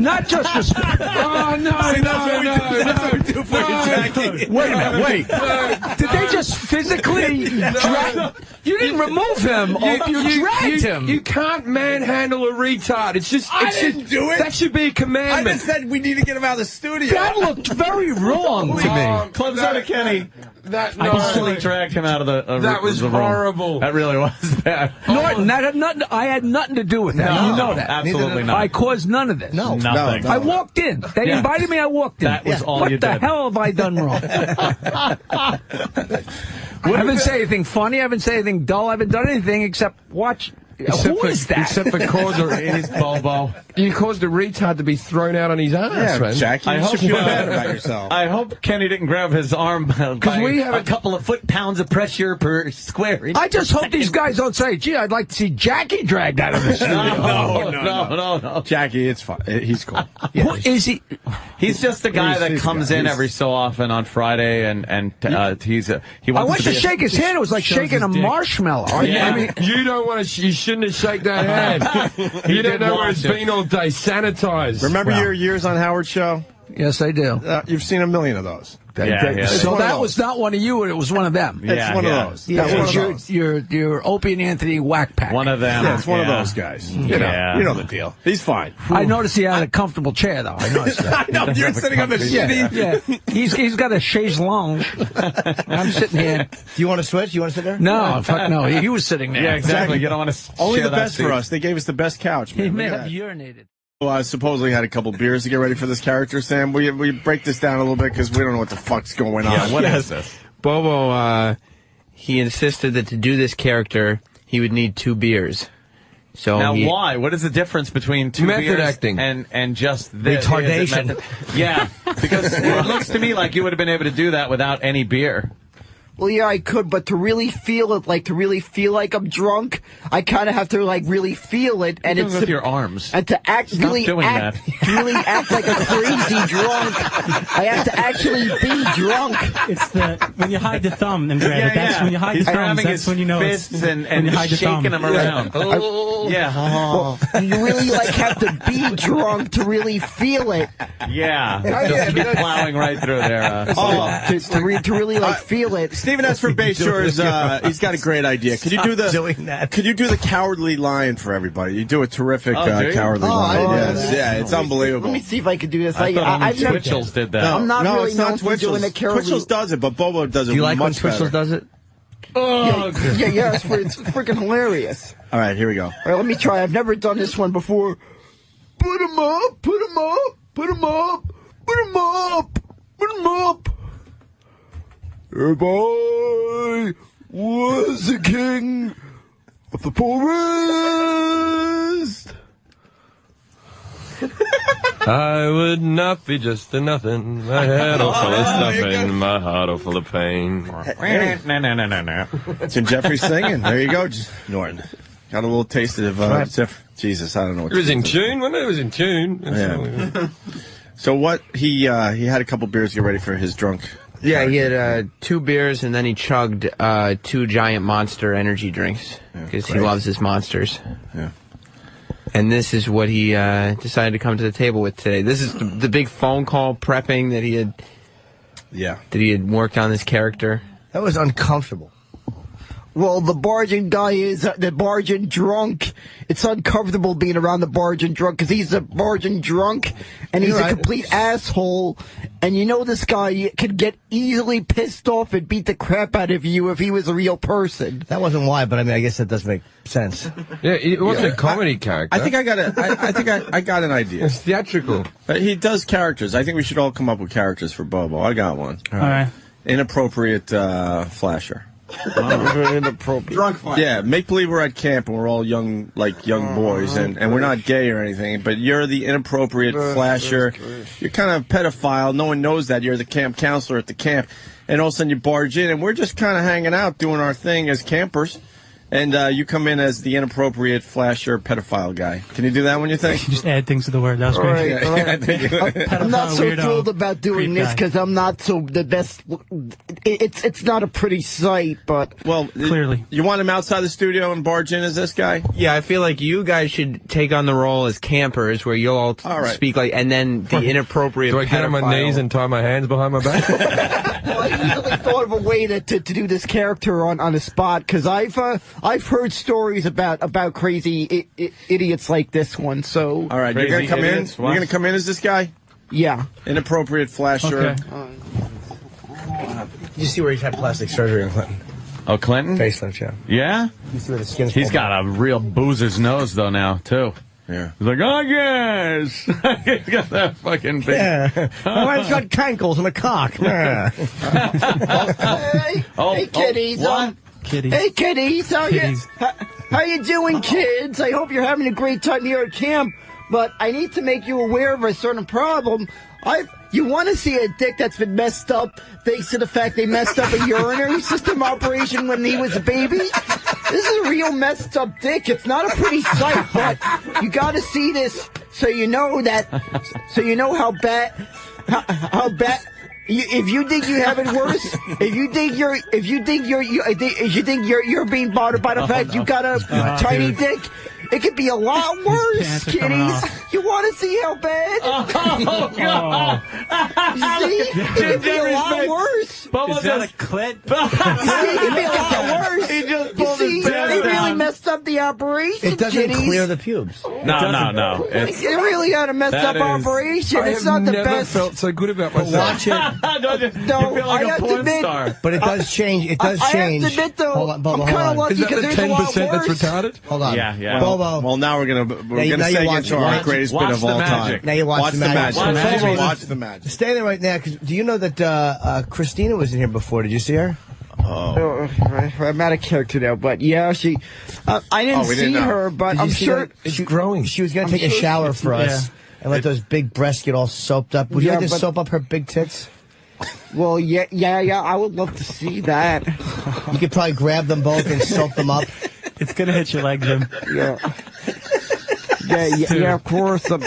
S12: Not just respect.
S3: Oh, no.
S1: That's what we do for you, Jackie.
S12: Wait a minute, wait. Did they just physically drag? You didn't remove him. You dragged him.
S3: You can't manhandle a retard. It's just.
S1: I didn't do it.
S3: That should be a commandment.
S1: I just said we need to get him out of the studio.
S12: That looked very wrong to me.
S2: Clubs out of Kenny. I instantly dragged him out of the
S3: That was
S2: the room.
S3: horrible.
S2: That really was bad.
S12: Norton, that had nothing. I had nothing to do with that.
S2: No,
S12: you know that.
S2: Absolutely not.
S12: I caused none of this.
S7: No.
S2: Nothing.
S12: I walked in. They invited me. I walked in.
S2: That was all
S12: what
S2: you
S12: the
S2: did.
S12: hell have I done wrong? I haven't said anything funny. I haven't said anything dull. I haven't done anything except watch. Who is that?
S3: Except for cause
S2: Bobo.
S3: You caused a retard to be thrown out on his ass, man.
S1: Jackie, you should feel bad about yourself.
S2: I hope Kenny didn't grab his arm by
S3: we have
S2: a couple of foot-pounds of pressure per square inch.
S12: I just hope these guys don't say, gee, I'd like to see Jackie dragged out of the studio.
S2: No.
S1: Jackie, it's fine. He's cool.
S12: Who is he?
S2: He's just a guy that comes in every so often on Friday, and he wants
S12: I went to
S2: be
S12: shake his hand. It was like shaking a marshmallow.
S3: Yeah. I mean, you don't want to. You shouldn't have shaken that hand. You don't know where it's been all day. Sanitized.
S1: Remember your years on Howard's show?
S12: Yes, I do.
S1: You've seen a million of those.
S12: So that was not one of you, and it was one of them.
S1: It's one of those.
S12: Yeah,
S1: That's one of those.
S12: Your Opie and Anthony whack pack.
S2: One of them.
S1: Yeah, it's one of those guys. You know the deal. He's fine.
S12: I noticed he had a comfortable chair, though. I noticed that.
S1: I know, you're sitting on the shitty.
S12: Yeah. He's got a chaise lounge. I'm sitting here.
S7: Do you want to switch? You want to sit there?
S12: No, fuck no. He was sitting there.
S2: Yeah, exactly. You don't want to
S1: Only
S2: share
S1: the best
S2: that
S1: for
S2: seat.
S1: us. They gave us the best couch, man.
S12: He may have urinated.
S1: Well, I supposedly had a couple beers to get ready for this character, Sam. We break this down a little bit because we don't know what the fuck's going on.
S2: Yeah, what is this?
S5: Bobo, he insisted that to do this character, he would need 2 beers. So
S2: now, why? What is the difference between 2
S3: method
S2: beers
S3: acting
S2: and just this?
S7: Retardation.
S2: Yeah, because it looks to me like you would have been able to do that without any beer.
S8: Well, yeah, I could, but to really feel it, to really feel like I'm drunk, I kind of have to, really feel it. And it's
S2: with your arms.
S8: And to really act like a crazy drunk, I have to actually be drunk.
S4: It's when you hide the thumb and grab it. That's when you hide the thumbs. That's when you know
S2: fists
S4: it's
S2: and
S4: when you hide the
S2: shaking
S4: thumb.
S2: them around.
S8: Well, you really, have to be drunk to really feel it.
S2: Yeah. Just be plowing right through there.
S8: To really, feel it.
S1: Steven S. for Bay Shores, he's got a great idea. Could you do the cowardly lion for everybody? You do a terrific cowardly lion. Yeah, it's unbelievable.
S8: Let me see if I can do this.
S2: I've never Twitchell's did that.
S8: I'm not really
S1: it's not
S8: known for doing a cowardly.
S1: Twitchell's does it, but Bobo does it much better.
S7: Do you like when Twitchell's does it?
S8: Oh, yeah, it's freaking hilarious.
S1: All right, here we go.
S8: All right, let me try. I've never done this one before. Put him up, put him up, put him up, put him up, put him up. If I was the king of the forest,
S3: I would not be just a nothing. My head all full of stuffing, my heart all full of pain.
S1: It's in Jefferies singing. There you go, Norton. Got a little taste of Jesus. I don't know what
S3: it was in tune. When it was in tune.
S1: Yeah. So what? He had a couple beers to get ready for his drunk.
S5: Yeah, he had 2 beers and then he chugged 2 giant Monster energy drinks because he loves his monsters.
S1: Yeah.
S5: And this is what he decided to come to the table with today. This is the big phone call prepping that he had.
S1: Yeah.
S5: That he had worked on this character.
S7: That was uncomfortable.
S8: well, the bargain guy is the bargain drunk. It's uncomfortable being around the bargain drunk because he's a bargain drunk and he's a complete asshole. And you know this guy could get easily pissed off and beat the crap out of you if he was a real person.
S7: That wasn't why, but I mean, I guess that does make sense.
S3: Yeah, it wasn't a comedy character.
S1: I think I got an idea.
S3: It's theatrical.
S1: He does characters. I think we should all come up with characters for Bobo. I got one.
S4: All right.
S1: Inappropriate flasher.
S8: Inappropriate.
S1: Drunk flasher. Yeah, make believe we're at camp and we're all young boys, and we're not gay or anything, but you're the inappropriate flasher. You're kind of a pedophile. No one knows that. You're the camp counselor at the camp, and all of a sudden you barge in, and we're just kind of hanging out, doing our thing as campers. And you come in as the inappropriate flasher pedophile guy. Can you do that when you think?
S4: Just add things to the word. That was great.
S8: Right. I'm not so thrilled about doing this because I'm not so the best. It's not a pretty sight, but
S4: clearly
S1: you want him outside the studio and barge in as this guy.
S5: Yeah, I feel like you guys should take on the role as campers, where you'll all speak like, and then the inappropriate.
S3: Do I get on my knees and tie my hands behind my back?
S8: Well, I usually thought of a way to do this character on the spot because I've heard stories about crazy idiots like this one. So
S1: all right, you're gonna come in. You're gonna come in as this guy.
S8: Yeah,
S1: inappropriate flasher.
S7: Okay. You see where he's had plastic surgery on Clinton?
S2: Oh, Clinton?
S7: Facelift, yeah.
S2: Yeah?
S7: You see where the skin's
S2: He's got a real boozer's nose though now too.
S1: Yeah.
S2: He's like, oh yes. He's got that fucking thing.
S7: Yeah. Oh, he's got cankles and a cock. Yeah.
S8: Hey, kiddies.
S2: What?
S4: Kitties.
S8: Hey, kiddies. How you doing, kids? I hope you're having a great time here at camp. But I need to make you aware of a certain problem. You want to see a dick that's been messed up thanks to the fact they messed up a urinary system operation when he was a baby? This is a real messed up dick. It's not a pretty sight, but you got to see this so you know how bad. If you think you have it worse, if you think you're being bothered by the fact you got a tiny dick, it could be a lot worse, kiddies. You want to see how bad?
S2: Oh, God.
S8: See? It could be a lot worse.
S4: Is that a clit?
S8: You see, it could be a lot worse.
S2: He just
S8: You
S2: pulled
S8: see,
S2: his
S8: they
S2: pants
S8: really
S2: down.
S8: messed up the operation,
S7: It doesn't
S8: kiddies.
S7: clear the pubes.
S2: No.
S8: They really had a messed up operation.
S3: I
S8: It's
S3: have
S8: not the
S3: never
S8: best.
S3: felt so good about myself.
S7: Watch it.
S2: You feel like
S8: I
S2: a
S8: have to
S2: porn
S8: admit-
S2: star.
S7: But it does change. It does
S8: I
S7: change.
S8: have to admit, though,
S7: Hold on, Bobo,
S8: I'm kind of
S7: hold on.
S8: lucky
S3: Is that
S8: because
S3: the
S8: there's a lot
S3: 10% that's
S8: worse.
S3: retarded?
S7: Hold on.
S2: Yeah.
S7: Bobo.
S1: Well, now we're gonna
S7: now
S1: say
S7: you
S1: it's our
S7: watch-
S1: greatest bit
S2: watch
S1: of
S2: the
S1: all time.
S2: magic.
S7: Now you watch the magic.
S2: Watch the magic.
S1: Watch the magic.
S7: Stay there right now, because do you know that Christina was in here before? Did you see her?
S8: Oh, I'm out of character now, but yeah, she. I didn't see her, but
S7: Did
S8: I'm
S7: you see
S8: sure.
S7: that? It's growing. She was going to take a shower for us and let those big breasts get all soaped up. Would you like to soap up her big tits?
S8: Well, yeah. I would love to see that.
S7: You could probably grab them both and soap them up.
S4: It's gonna hit your leg, Jim.
S8: Yeah. Yeah, of course. Right,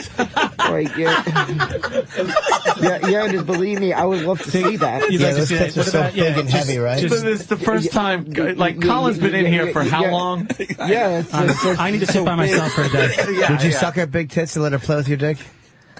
S8: just believe me, I would love to see that.
S7: Yeah, those tits are so big and heavy, right?
S2: But it's the first time, like, Colin's been in here for how long?
S8: Yeah,
S4: I need to sit by myself for a day.
S7: Would you suck her big tits and let her play with your dick?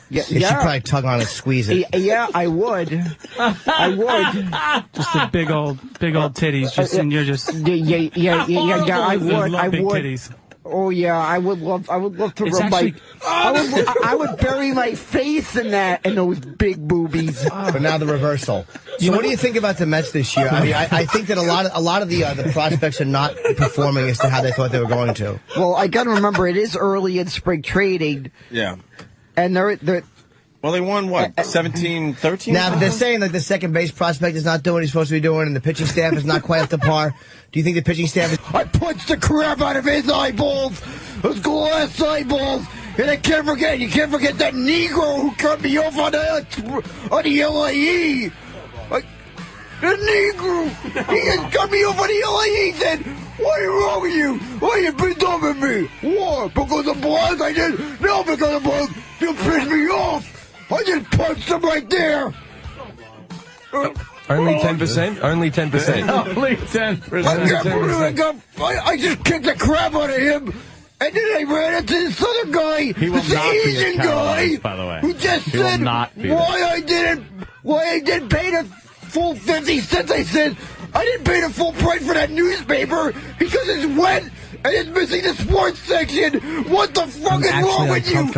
S8: Yeah,
S7: you should probably tug on it, squeeze it.
S8: Yeah, I would. I would.
S4: Just the big old titties. And you're just.
S8: Yeah. I would.
S4: Big titties.
S8: Oh yeah, I would love to rub my. I would bury my face in those big boobies.
S7: But now the reversal. So what do you think about the Mets this year? I mean, I think that a lot of the prospects are not performing as to how they thought they were going to.
S8: Well, I got to remember it is early in spring trading.
S1: Yeah.
S8: And they're.
S1: Well, they won, what, 17-13?
S7: Now, they're saying that the second base prospect is not doing what he's supposed to be doing, and the pitching staff is not quite up to par. Do you think the pitching staff is...
S6: I punched the crap out of his eyeballs, those glass eyeballs, and you can't forget that Negro who cut me off on the LAE. The Negro, he just cut me off on the LAE, said, "What is wrong with you? Why you been dumping me? What? Because of blood? I did? No, because of blood. You pissed me off. I just punched him right there."
S3: Only 10%? Only 10%.
S2: Only 10%.
S6: I just kicked the crap out of him, and then I ran into this other guy, this Asian guy,
S2: by the way.
S6: who just said why I didn't pay the full 50 cents. I said I didn't pay the full price for that newspaper because it's wet and it's missing the sports section. What the fuck is wrong with you?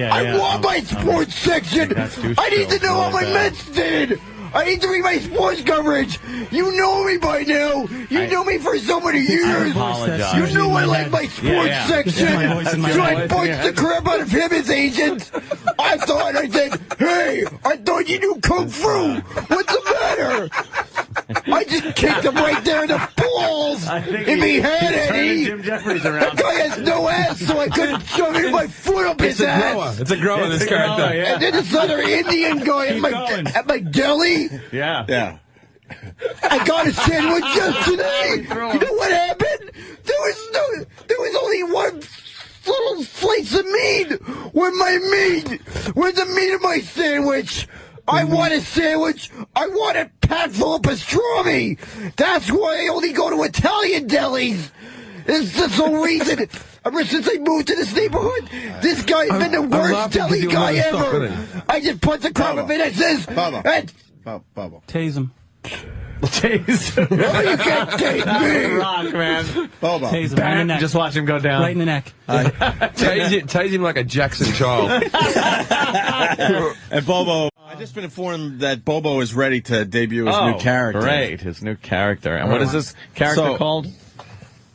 S6: I want my sports section. I need to know how my Mets did. I need to read my sports coverage. You know me by now. You know me for so many years. You know I like my sports section. So I punched the crap out of him, his agent. I said, "Hey, I thought you knew Kung Fu. What's the matter?" I just kicked him right there in the balls. If he had any.
S2: Jim Jefferies
S6: That guy has no ass, so I couldn't shove my foot up his ass.
S3: It's a grower, this character.
S6: And then this other Indian guy at my deli.
S2: Yeah.
S6: I got a sandwich yesterday. You know what happened? There was only one little slice of meat. Where's the meat of my sandwich? I want a sandwich. I want it packed full of pastrami. That's why I only go to Italian delis. It's the sole reason. Ever since I moved to this neighborhood, this guy's been the worst deli guy ever. I just put the crap of it and says,
S1: Bobo.
S4: Tase him.
S2: Tase him.
S6: No, you can't tase me.
S2: Rock, man.
S1: Bobo.
S4: Tase him right in the neck.
S2: Just watch him go down.
S4: Right in the neck.
S3: Tase him like a Jackson child.
S1: And Bobo, I've just been informed that Bobo is ready to debut his new character.
S2: Great, his new character. And what is this character called?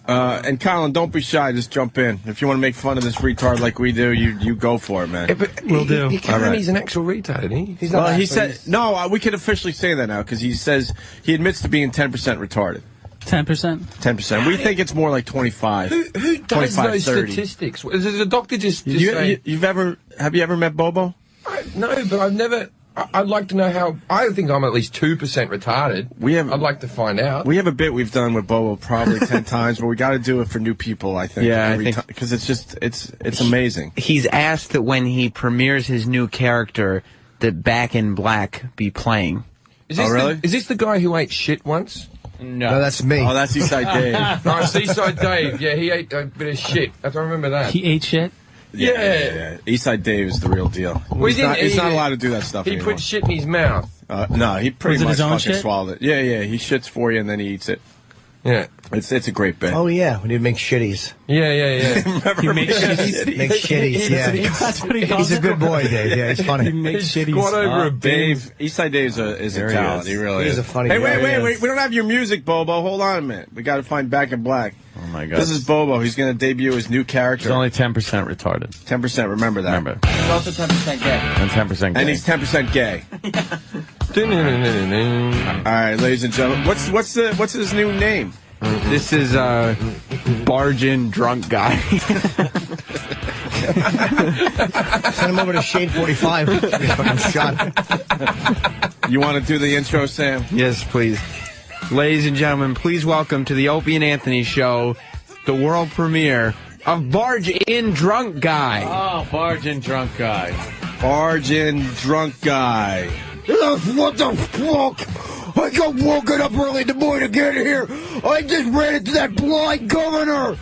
S1: And Colin, don't be shy. Just jump in. If you want to make fun of this retard like we do, you go for it, man.
S4: We'll do.
S3: He's an actual retard, isn't he?
S1: He's not. He said no. We can officially say that now because he says he admits to being 10% retarded.
S4: 10%.
S1: 10%. We think it's more like 25.
S3: Who does
S1: 25,
S3: those
S1: 30.
S3: statistics? Does a doctor just say...
S1: Have you ever met Bobo?
S3: No, but I've never... I'd like to know how... I think I'm at least 2% retarded. I'd like to find out.
S1: We have a bit we've done with Bobo probably 10 times, but we got to do it for new people, I think.
S5: Yeah,
S1: because it's just, it's amazing.
S5: He's asked that when he premieres his new character, that Back in Black be playing.
S3: Really? Is this the guy who ate shit once?
S7: No, that's me.
S1: Oh, that's Eastside Dave.
S3: No, Seaside Dave. Yeah, he ate a bit of shit. I don't remember that.
S4: He ate shit?
S3: Yeah.
S1: Eastside Dave is the real deal.
S3: Well,
S1: he's not allowed to do that stuff anymore.
S3: He put shit in his mouth.
S1: No, he pretty much fucking
S4: shit?
S1: swallowed it. Yeah, he shits for you and then he eats it.
S3: Yeah.
S1: It's a great bit.
S7: Oh, yeah, when you make shitties.
S3: Yeah.
S4: He makes shitties?
S7: Make shitties, yeah.
S4: That's what he calls
S7: He's a good boy, Dave. Yeah, he's funny.
S4: He makes shitties.
S3: Squat over a
S1: Dave, Eastside Dave is a talent. He really is.
S7: He's a funny
S1: Hey,
S7: guy.
S1: wait. We don't have your music, Bobo. Hold on a minute. We got to find Back in Black.
S2: Oh, my God.
S1: This is Bobo. He's going to debut his new character.
S2: He's only 10% retarded.
S1: 10%, remember that.
S9: He's also 10% gay.
S2: And 10% gay.
S1: And he's 10% gay. All right, ladies and gentlemen. What's his new name?
S5: This is Barge In Drunk Guy.
S7: Send him over to Shade 45. He's fucking shot.
S1: You want to do the intro, Sam?
S5: Yes, please. Ladies and gentlemen, please welcome to the Opie and Anthony Show, the world premiere of Barge In Drunk Guy.
S2: Oh, Barge In Drunk Guy.
S1: Barge In Drunk Guy.
S6: What the fuck? I got woken up early in the morning to get here. I just ran into that blind governor.